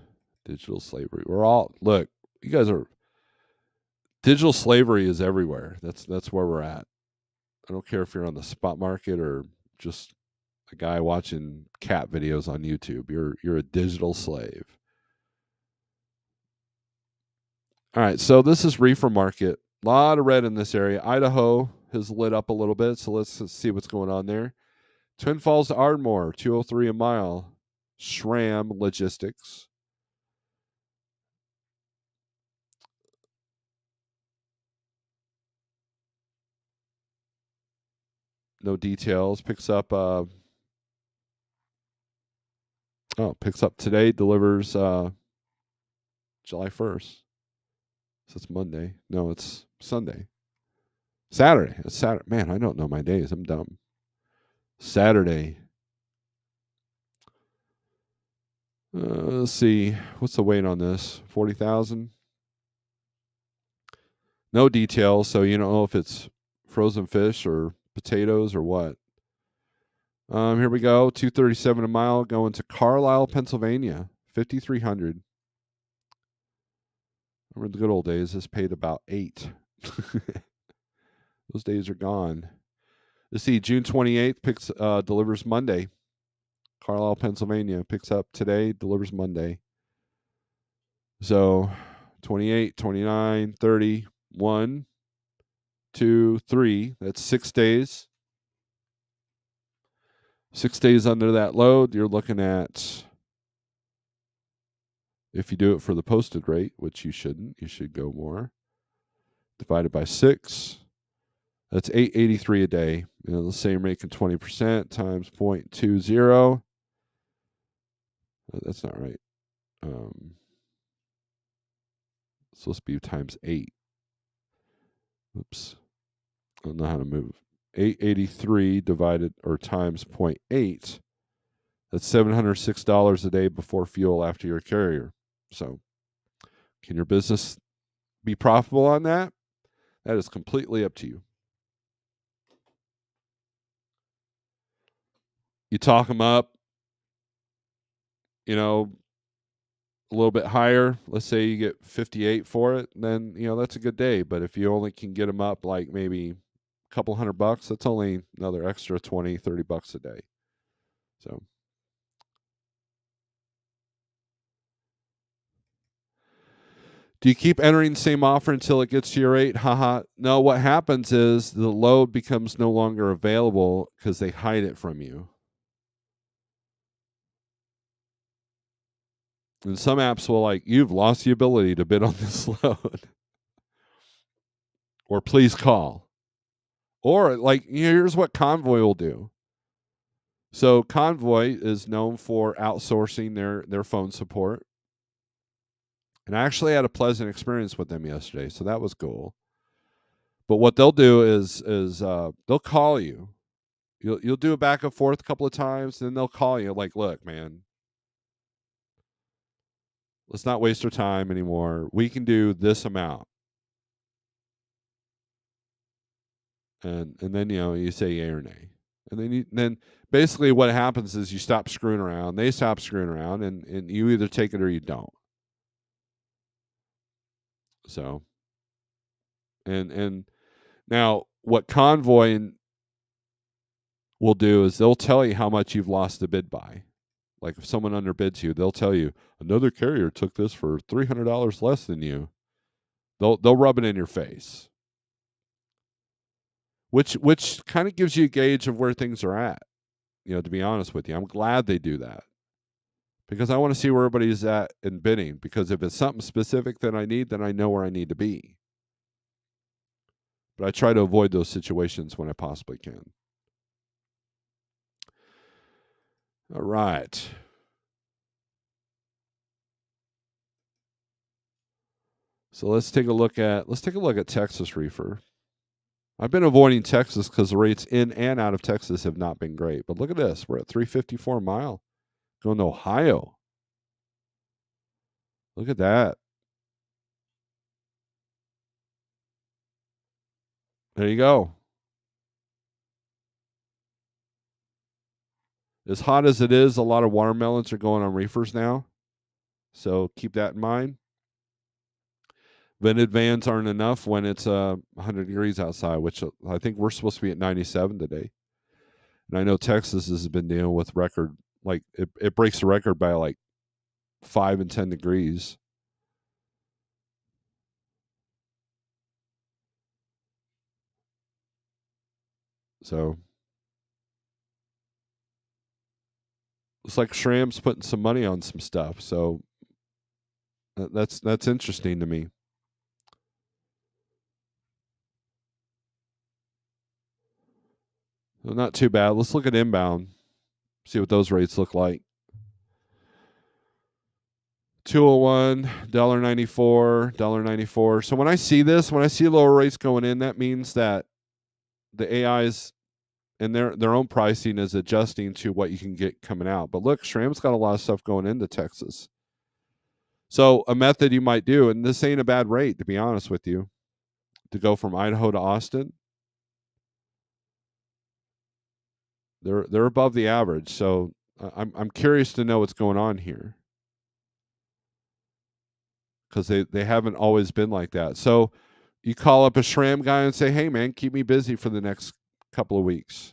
Digital slavery. We're all look. You guys are digital slavery is everywhere. That's where we're at. I don't care if you're on the spot market or just a guy watching cat videos on YouTube. You're a digital slave. All right, so this is Reefer Market. A lot of red in this area. Idaho has lit up a little bit, so let's see what's going on there. Twin Falls to Ardmore, 203 a mile. SRAM Logistics. No details. Picks up picks up today, delivers July 1st. So it's Monday. No, it's Sunday. Saturday. It's Saturday. Man, I don't know my days. I'm dumb. Saturday. Let's see. What's the weight on this? 40,000? No details, so you don't know if it's frozen fish or potatoes or what. Here we go. 237 a mile going to Carlisle, Pennsylvania. 5,300. Remember the good old days? This paid about 8. Those days are gone. Let's see. June 28th delivers Monday. Carlisle, Pennsylvania picks up today, delivers Monday. So 28, 29, 30, 1, 2, 3. That's 6 days. 6 days under that load, you're looking at, if you do it for the posted rate, which you shouldn't, you should go more, divided by 6. That's 883 a day. The same rate can 20% times 0.20. That's not right. It's supposed to be times 8. Oops. I don't know how to move. 883 divided or times 0.8. That's $706 a day before fuel after your carrier. So, can your business be profitable on that? That is completely up to you. You talk them up, a little bit higher. Let's say you get 58 for it, then that's a good day. But if you only can get them up like maybe a couple $100, that's only another extra 20, $30 a day. So, do you keep entering the same offer until it gets to your rate? Haha. No, what happens is the load becomes no longer available because they hide it from you. And some apps will you've lost the ability to bid on this load. Or please call. Or here's what Convoy will do. So Convoy is known for outsourcing their phone support. And I actually had a pleasant experience with them yesterday, so that was cool. But what they'll do is they'll call you. You'll do it back and forth a couple of times, and then they'll call you look, man, let's not waste our time anymore. We can do this amount. And then you say yay or nay. And then basically what happens is you stop screwing around, they stop screwing around, and you either take it or you don't. So and now what Convoy will do is they'll tell you how much you've lost the bid by. Like if someone underbids you, they'll tell you another carrier took this for $300 less than you. They'll rub it in your face. which kind of gives you a gauge of where things are at. To be honest with you, I'm glad they do that because I want to see where everybody's at in bidding. Because if it's something specific that I need, then I know where I need to be. But I try to avoid those situations when I possibly can. All right. So let's take a look at Texas Reefer. I've been avoiding Texas because the rates in and out of Texas have not been great. But look at this. We're at 354 a mile going to Ohio. Look at that. There you go. As hot as it is, a lot of watermelons are going on reefers now. So keep that in mind. Vented vans aren't enough when it's 100 degrees outside, which I think we're supposed to be at 97 today. And I know Texas has been dealing with record, like it breaks the record by like 5 and 10 degrees. So looks like Shram's putting some money on some stuff. So that's interesting to me. Well, not too bad. Let's look at inbound. See what those rates look like. 201, $1.94, $1.94. So when I see this, when I see lower rates going in, that means that the AIs and their own pricing is adjusting to what you can get coming out. But look, Shram's got a lot of stuff going into Texas. So a method you might do, and this ain't a bad rate to be honest with you, to go from Idaho to Austin. They're above the average. So I'm curious to know what's going on here, because they haven't always been like that. So you call up a Shram guy and say, hey man, keep me busy for the next couple of weeks.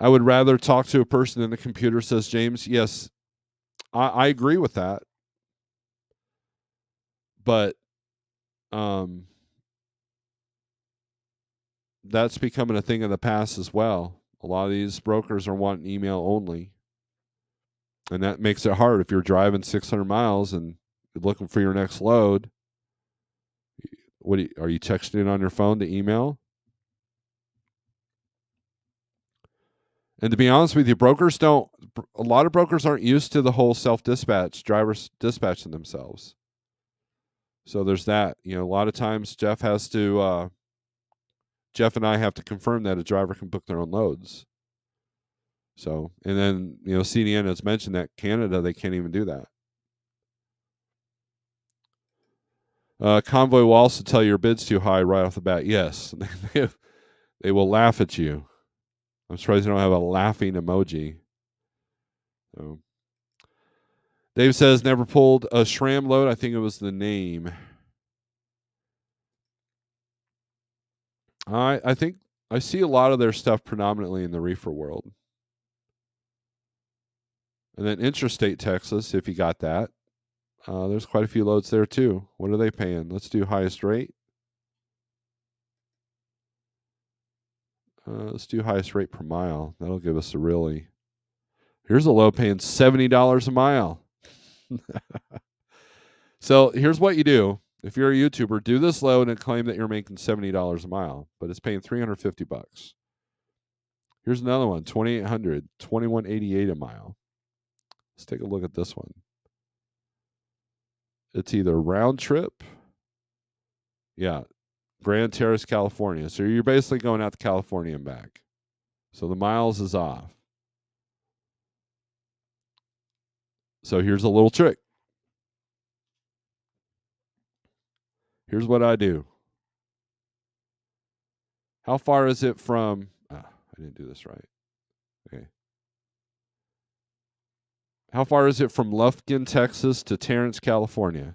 I would rather talk to a person than a computer, says James. Yes, I agree with that. But that's becoming a thing of the past as well. A lot of these brokers are wanting email only. And that makes it hard if you're driving 600 miles and you're looking for your next load. Are you texting on your phone to email? And to be honest with you, a lot of brokers aren't used to the whole self-dispatch, drivers dispatching themselves. So there's that. A lot of times Jeff and I have to confirm that a driver can book their own loads. So, and then, CDN has mentioned that Canada, they can't even do that. Convoy will also tell you your bid's too high right off the bat. Yes, they will laugh at you. I'm surprised you don't have a laughing emoji. So, Dave says never pulled a Shram load. I think it was the name. I think I see a lot of their stuff predominantly in the reefer world. And then Intrastate Texas, if you got that. There's quite a few loads there too. What are they paying? Let's do highest rate. Let's do highest rate per mile. That'll give us a really. Here's a load paying $70 a mile. So here's what you do. If you're a YouTuber, do this load and claim that you're making $70 a mile, but it's paying $350. Here's another one, 2,800, $21.88 a mile. Let's take a look at this one. It's either round trip. Yeah, Grand Terrace, California. So you're basically going out to California and back. So the miles is off. So here's a little trick. Here's what I do. How far is it from... I didn't do this right. Okay. How far is it from Lufkin, Texas to Terrence, California?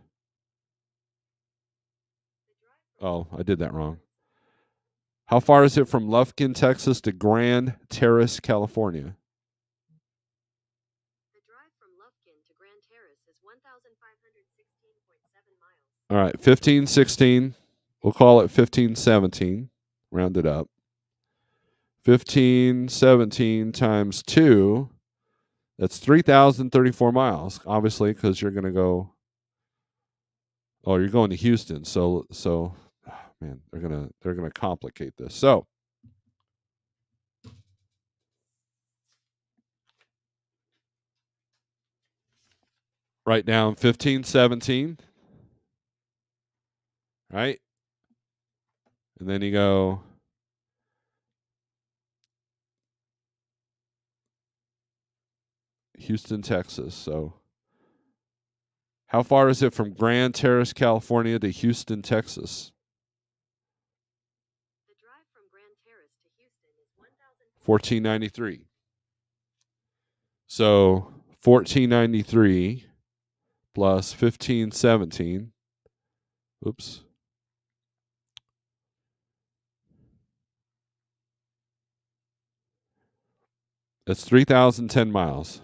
Oh, I did that wrong. How far is it from Lufkin, Texas to Grand Terrace, California? The drive from Lufkin to Grand Terrace is 1,516.7 miles. All right, 1516. We'll call it 1517. Round it up. 1517 times 2, that's 3,034 miles, obviously, because you're going to go. Oh, you're going to Houston. So man, they're gonna complicate this. So write down 1517, right? And then you go Houston, Texas. So how far is it from Grand Terrace, California to Houston, Texas? The drive from Grand Terrace to Houston is 1493. So 1493 plus 1517. Oops. That's 3,010 miles.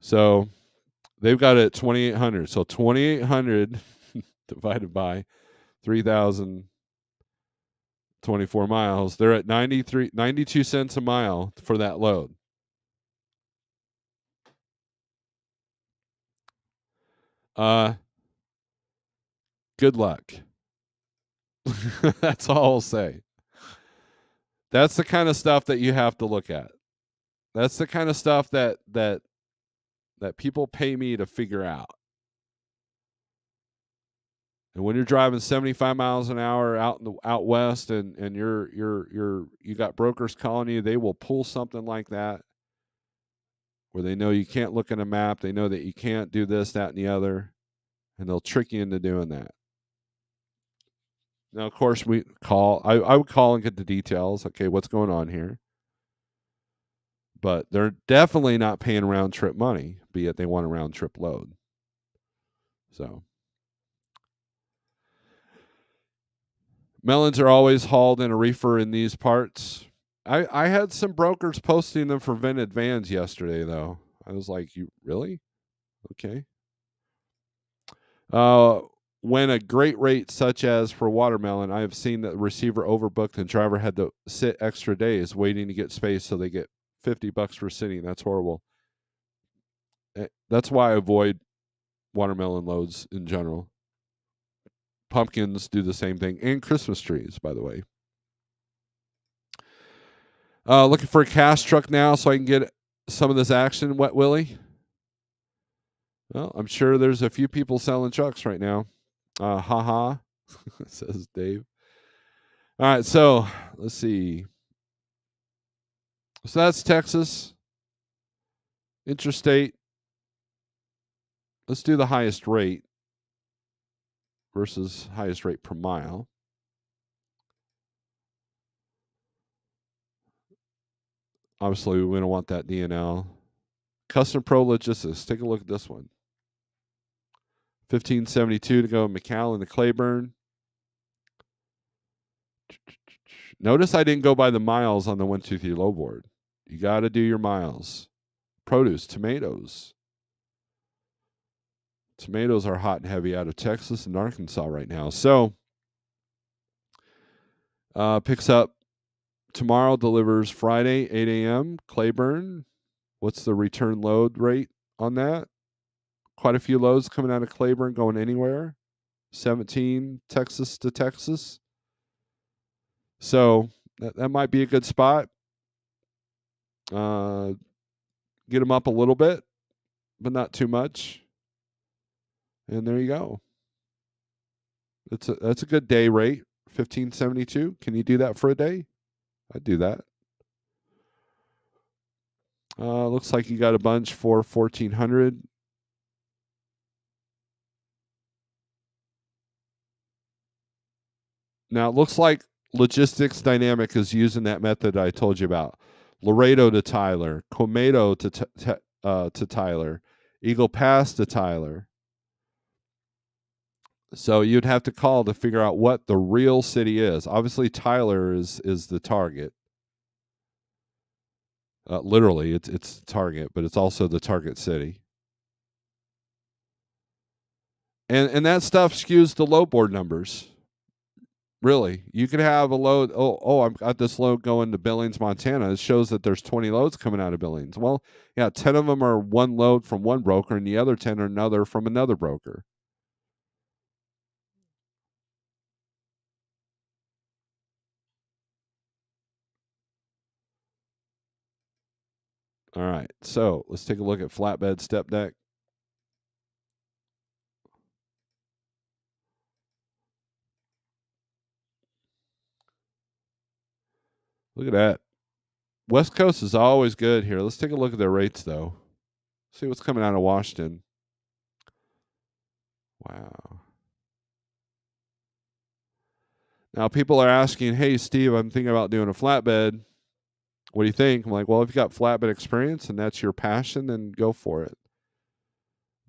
So they've got it at 2,800. So 2,800 divided by 3,024 miles. They're at 92 cents a mile for that load. Good luck. That's all I'll say. That's the kind of stuff that you have to look at. That's the kind of stuff that people pay me to figure out. And when you're driving 75 miles an hour out west, and you got brokers calling you, they will pull something like that, where they know you can't look at a map, they know that you can't do this, that, and the other, and they'll trick you into doing that. Now, of course, I would call and get the details. Okay, what's going on here? But they're definitely not paying round trip money, be it they want a round trip load. So melons are always hauled in a reefer in these parts. I had some brokers posting them for vented vans yesterday, though. I was like, you really? Okay. When a great rate such as for watermelon, I have seen that the receiver overbooked and driver had to sit extra days waiting to get space, so they get $50 for sitting. That's horrible. That's why I avoid watermelon loads in general. Pumpkins do the same thing, and Christmas trees, by the way. Looking for a cash truck now so I can get some of this action, Wet Willie. Well, I'm sure there's a few people selling trucks right now. Haha, says Dave. All right, so let's see. So that's Texas. Interstate. Let's do the highest rate versus highest rate per mile. Obviously, we don't want that DNL. Custom Pro Logistics. Take a look at this one. 1572 to go McAllen to Claiborne. Notice I didn't go by the miles on the 123 low board. You got to do your miles. Produce, tomatoes. Tomatoes are hot and heavy out of Texas and Arkansas right now. So, picks up tomorrow, delivers Friday, 8 a.m. Claiborne. What's the return load rate on that? Quite a few loads coming out of Claiborne going anywhere. 17 Texas to Texas. So that might be a good spot. Get them up a little bit, but not too much. And there you go. That's a good day rate. 1572. Can you do that for a day? I'd do that. Looks like you got a bunch for 1400. Now it looks like Logistics Dynamic is using that method I told you about. Laredo to Tyler, Comedo to Tyler, Eagle Pass to Tyler. So you'd have to call to figure out what the real city is. Obviously, Tyler is the target. Literally, it's target, but it's also the target city. And that stuff skews the load board numbers. Really, you could have a load. I've got this load going to Billings, Montana. It shows that there's 20 loads coming out of Billings. Well, yeah, 10 of them are one load from one broker, and the other 10 are another from another broker. All right, so let's take a look at flatbed step deck. Look at that. West Coast is always good here. Let's take a look at their rates, though. See what's coming out of Washington. Wow. Now, people are asking, hey, Steve, I'm thinking about doing a flatbed. What do you think? I'm like, well, if you've got flatbed experience and that's your passion, then go for it.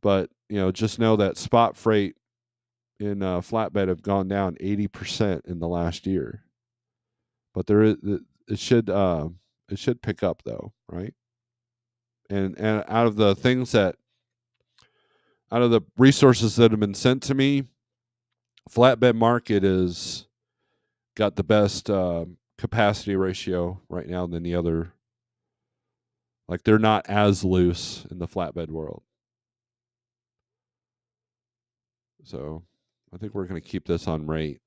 But, just know that spot freight in flatbed have gone down 80% in the last year. But it should pick up though, right? And out of the resources that have been sent to me, flatbed market is got the best capacity ratio right now than the other. Like they're not as loose in the flatbed world. So I think we're going to keep this on rate.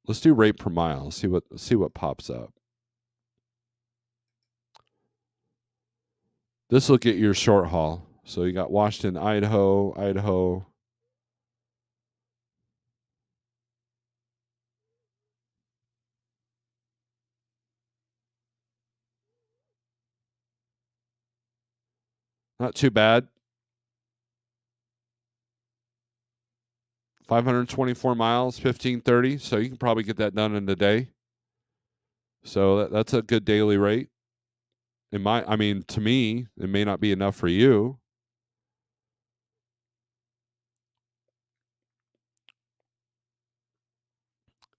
Let's do rate per mile. See what pops up. This will get your short haul. So you got Washington, Idaho. Not too bad. 524 miles, 1530. So you can probably get that done in a day. So that's a good daily rate. To me, it may not be enough for you.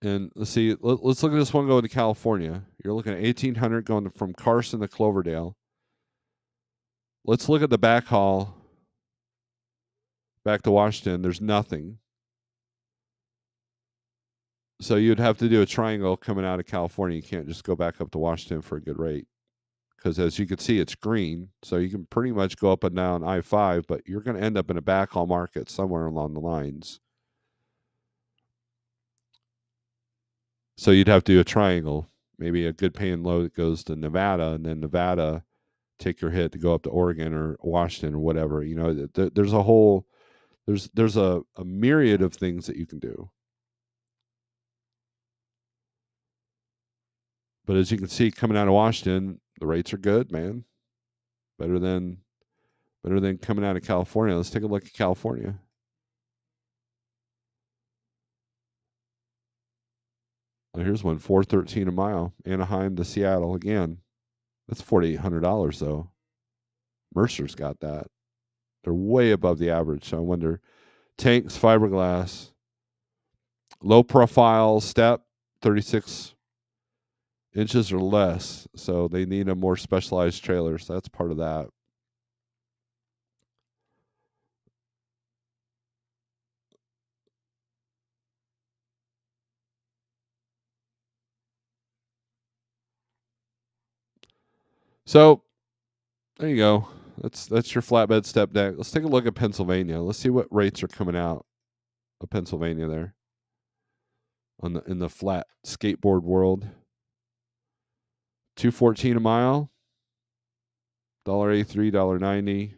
And let's see, let's look at this one going to California. You're looking at 1800 going from Carson to Cloverdale. Let's look at the back haul back to Washington. There's nothing. So you'd have to do a triangle coming out of California. You can't just go back up to Washington for a good rate. Because as you can see, it's green. So you can pretty much go up and down I-5, but you're going to end up in a backhaul market somewhere along the lines. So you'd have to do a triangle, maybe a good paying load that goes to Nevada, and then Nevada take your hit to go up to Oregon or Washington or whatever. There's a myriad of things that you can do. But as you can see, coming out of Washington, the rates are good, man. Better than coming out of California. Let's take a look at California. Well, here's one, 413 a mile, Anaheim to Seattle again. That's $4,800 though. Mercer's got that. They're way above the average. So I wonder, tanks, fiberglass, low profile step, 36 inches or less. So they need a more specialized trailer. So that's part of that. So there you go. That's your flatbed step deck. Let's take a look at Pennsylvania. Let's see what rates are coming out of Pennsylvania there in the flat skateboard world. 214 a mile, $1.83, $1.90.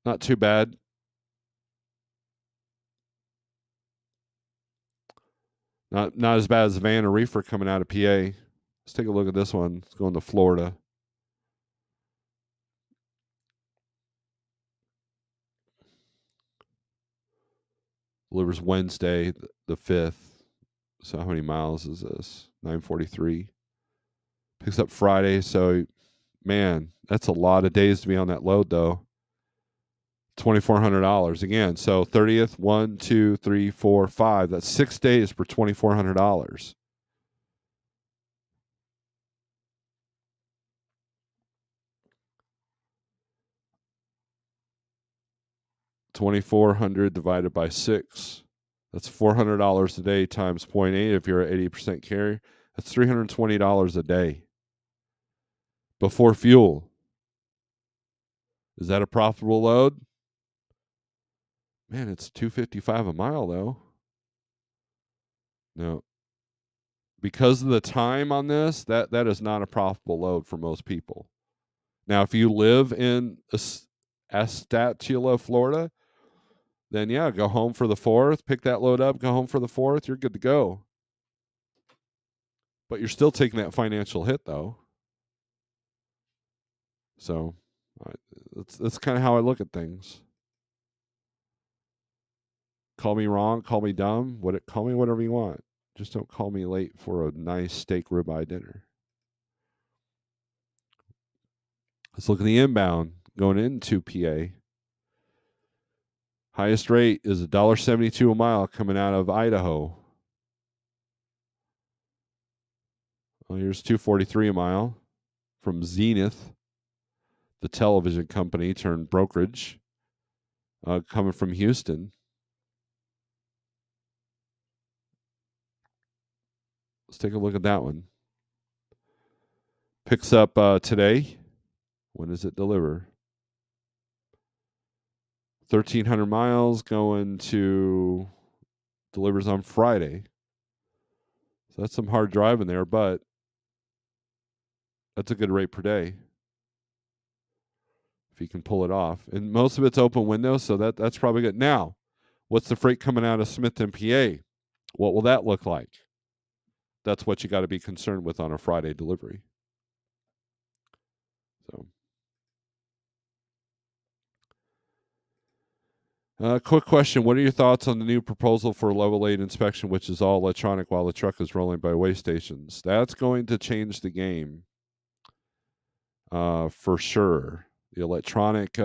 Not too bad. Not as bad as Van or Reefer coming out of PA. Let's take a look at this one. It's going to Florida. Delivers Wednesday, the 5th. So how many miles is this? 943. Picks up Friday, so Man, that's a lot of days to be on that load, though. $2,400 again. So 30th, 1, 2, 3, 4, 5. That's 6 days for $2,400. $2,400 divided by 6. That's $400 a day times 0.8 if you're at 80% carry. That's $320 a day before fuel. Is that a profitable load? Man, it's $255 a mile though. No. Because of the time on this, that is not a profitable load for most people. Now, if you live in Estatula, Florida, then yeah, go home for the 4th, pick that load up, go home for the 4th, you're good to go. But you're still taking that financial hit though. So that's kind of how I look at things. Call me wrong, call me dumb, call me whatever you want. Just don't call me late for a nice steak ribeye dinner. Let's look at the inbound going into PA. Highest rate is $1.72 a mile coming out of Idaho. Well, here's $2.43 a mile from Zenith, the television company turned brokerage, coming from Houston. Let's take a look at that one. Picks up today. When does it deliver? 1,300 miles going to delivers on Friday. So that's some hard driving there, but that's a good rate per day if you can pull it off. And most of it's open window, so that's probably good. Now, what's the freight coming out of Smithton, PA? What will that look like? That's what you got to be concerned with on a Friday delivery. So, quick question. What are your thoughts on the new proposal for level 8 inspection, which is all electronic while the truck is rolling by weigh stations? That's going to change the game for sure. The electronic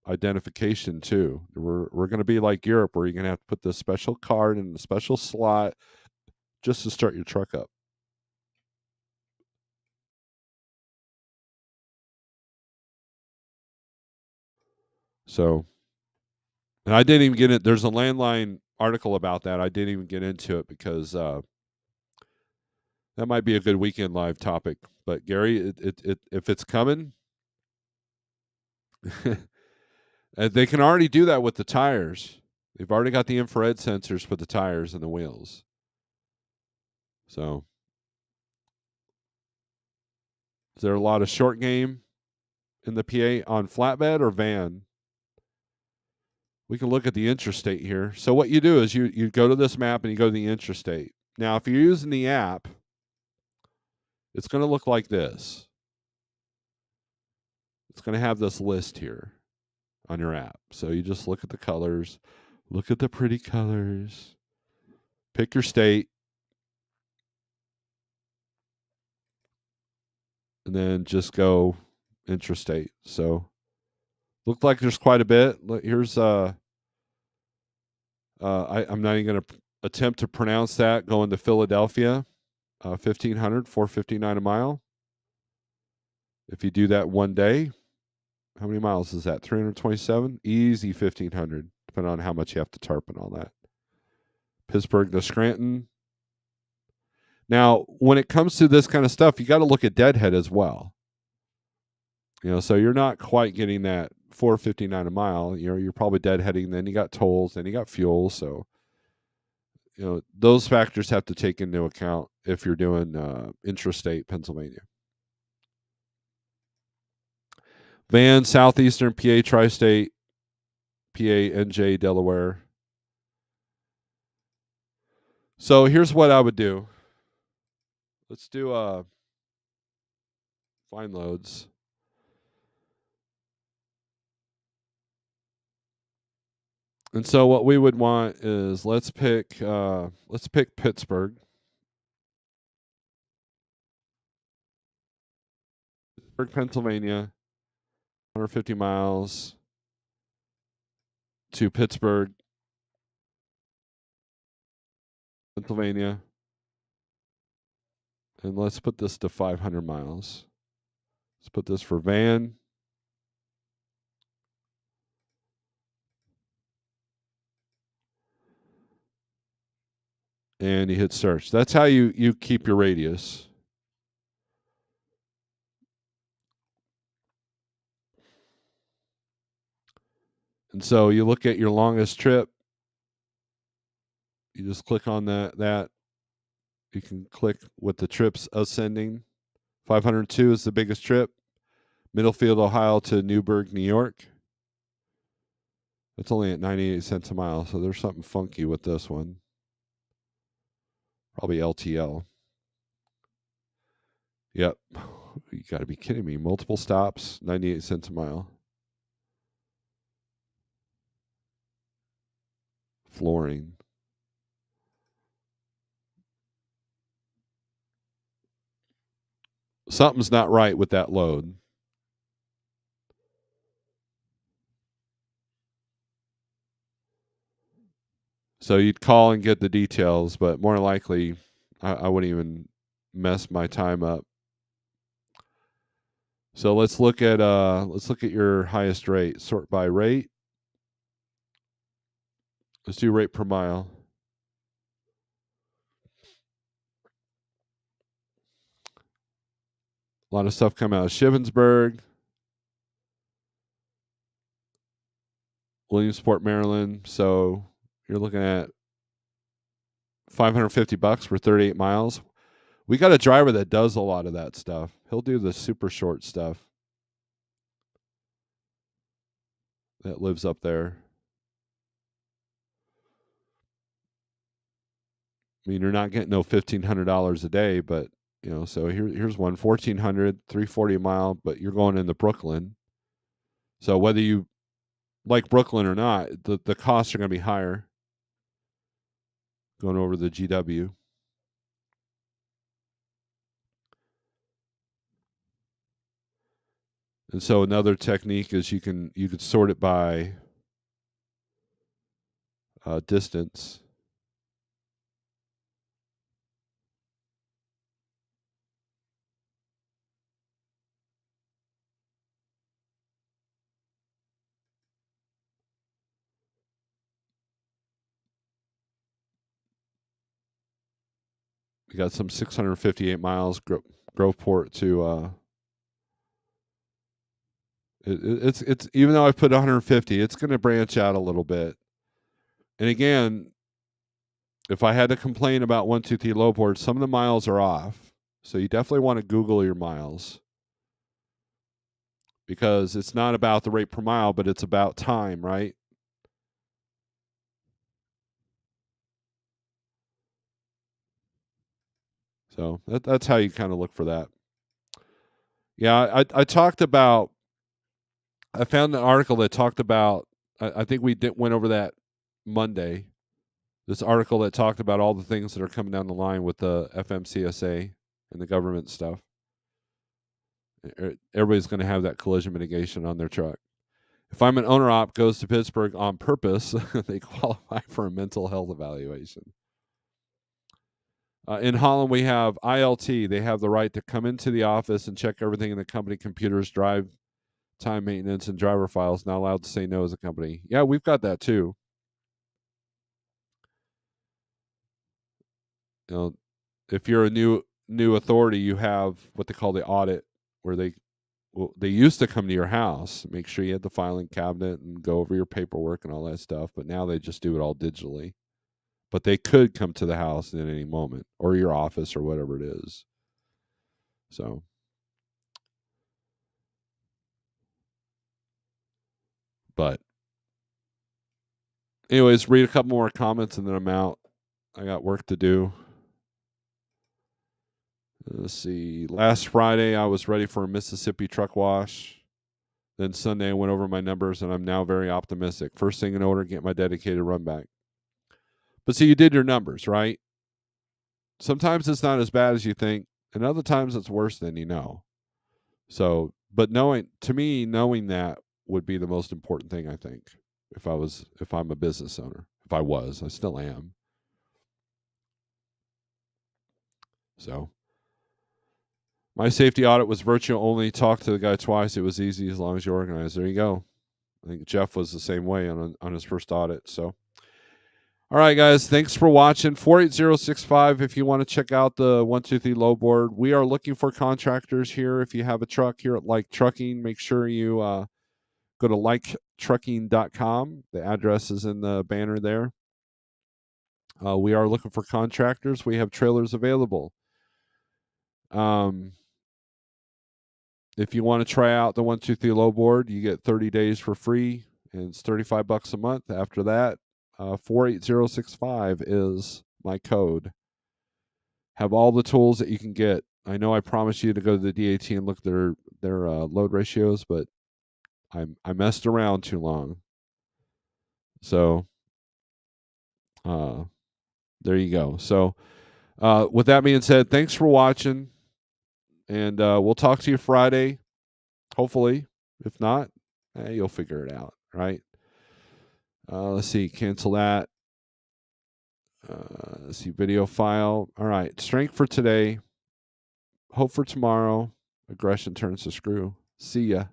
identification, too. We're going to be like Europe, where you're going to have to put this special card in the special slot just to start your truck up. So, and I didn't even get it. There's a landline article about that. I didn't even get into it because that might be a good weekend live topic. But Gary, if it's coming, they can already do that with the tires. They've already got the infrared sensors for the tires and the wheels. So, is there a lot of short game in the PA on flatbed or van? We can look at the interstate here. So what you do is you go to this map and you go to the interstate. Now, if you're using the app, it's going to look like this. It's going to have this list here on your app. So you just look at the colors, look at the pretty colors, pick your state, and then just go intrastate. So look like there's quite a bit. Here's I'm not even going to attempt to pronounce that. Going to Philadelphia, 1,500, 459 a mile. If you do that one day, how many miles is that? 327? Easy 1,500, depending on how much you have to tarp and all that. Pittsburgh to Scranton. Now, when it comes to this kind of stuff, you got to look at deadhead as well. So you're not quite getting that 459 a mile. You're probably deadheading. Then you got tolls. Then you got fuel. So, those factors have to take into account if you're doing intrastate Pennsylvania. Van, Southeastern PA, Tri-State, PA, NJ, Delaware. So here's what I would do. Let's do find loads. And so what we would want is let's pick Pittsburgh. Pennsylvania, 150 miles to Pittsburgh, Pennsylvania. And let's put this to 500 miles. Let's put this for van. And you hit search. That's how you keep your radius. And so you look at your longest trip. You just click on that. You can click with the trips ascending. 502 is the biggest trip. Middlefield, Ohio to Newburgh, New York. It's only at 98 cents a mile, so there's something funky with this one. Probably LTL. Yep. You got to be kidding me. Multiple stops, 98 cents a mile. Flooring. Something's not right with that load. So you'd call and get the details, but more likely, I wouldn't even mess my time up. So let's look at your highest rate. Sort by rate. Let's do rate per mile. A lot of stuff coming out of Shippensburg, Williamsport, Maryland. So you're looking at $550 for 38 miles. We got a driver that does a lot of that stuff. He'll do the super short stuff that lives up there. I mean, you're not getting no $1,500 a day, but so here's one 1,400, 340 a mile, but you're going into Brooklyn. So whether you like Brooklyn or not, the costs are going to be higher going over the GW. And so another technique is you can sort it by distance. We got some 658 miles Groveport to. It's even though I put 150, it's going to branch out a little bit. And again, if I had to complain about 123 low board, some of the miles are off. So you definitely want to Google your miles because it's not about the rate per mile, but it's about time, right? So that's how you kind of look for that. Yeah, I talked about. I found an article that talked about. I think we went over that Monday. This article that talked about all the things that are coming down the line with the FMCSA and the government stuff. Everybody's going to have that collision mitigation on their truck. If I'm an owner op goes to Pittsburgh on purpose, they qualify for a mental health evaluation. In Holland, we have ILT. They have the right to come into the office and check everything in the company computers, drive time maintenance, and driver files. Not allowed to say no as a company. Yeah, we've got that too. If you're a new authority, you have what they call the audit, where they used to come to your house, make sure you had the filing cabinet and go over your paperwork and all that stuff. But now they just do it all digitally. But they could come to the house at any moment or your office or whatever it is. So, but anyways, read a couple more comments and then I'm out. I got work to do. Let's see. Last Friday, I was ready for a Mississippi truck wash. Then Sunday, I went over my numbers and I'm now very optimistic. First thing in order, get my dedicated run back. But see, you did your numbers, right? Sometimes it's not as bad as you think, and other times it's worse than you know. So, but knowing that would be the most important thing, I think. If I'm a business owner, if I was, I still am. So, my safety audit was virtual only. Talked to the guy twice. It was easy as long as you organize. There you go. I think Jeff was the same way on his first audit. So, all right, guys, thanks for watching. 48065. If you want to check out the 123 low board, we are looking for contractors here. If you have a truck here at Like Trucking, make sure you go to liketrucking.com. The address is in the banner there. We are looking for contractors. We have trailers available. If you want to try out the 123 low board, you get 30 days for free, and it's $35 a month. After that, 48065 is my code. Have all the tools that you can get. I know I promised you to go to the DAT and look at their load ratios, but I messed around too long. So there you go. So with that being said, thanks for watching, and we'll talk to you Friday, hopefully. If not, you'll figure it out, right? Let's see, cancel that. Let's see, video file. All right, strength for today, hope for tomorrow, aggression turns to screw. See ya.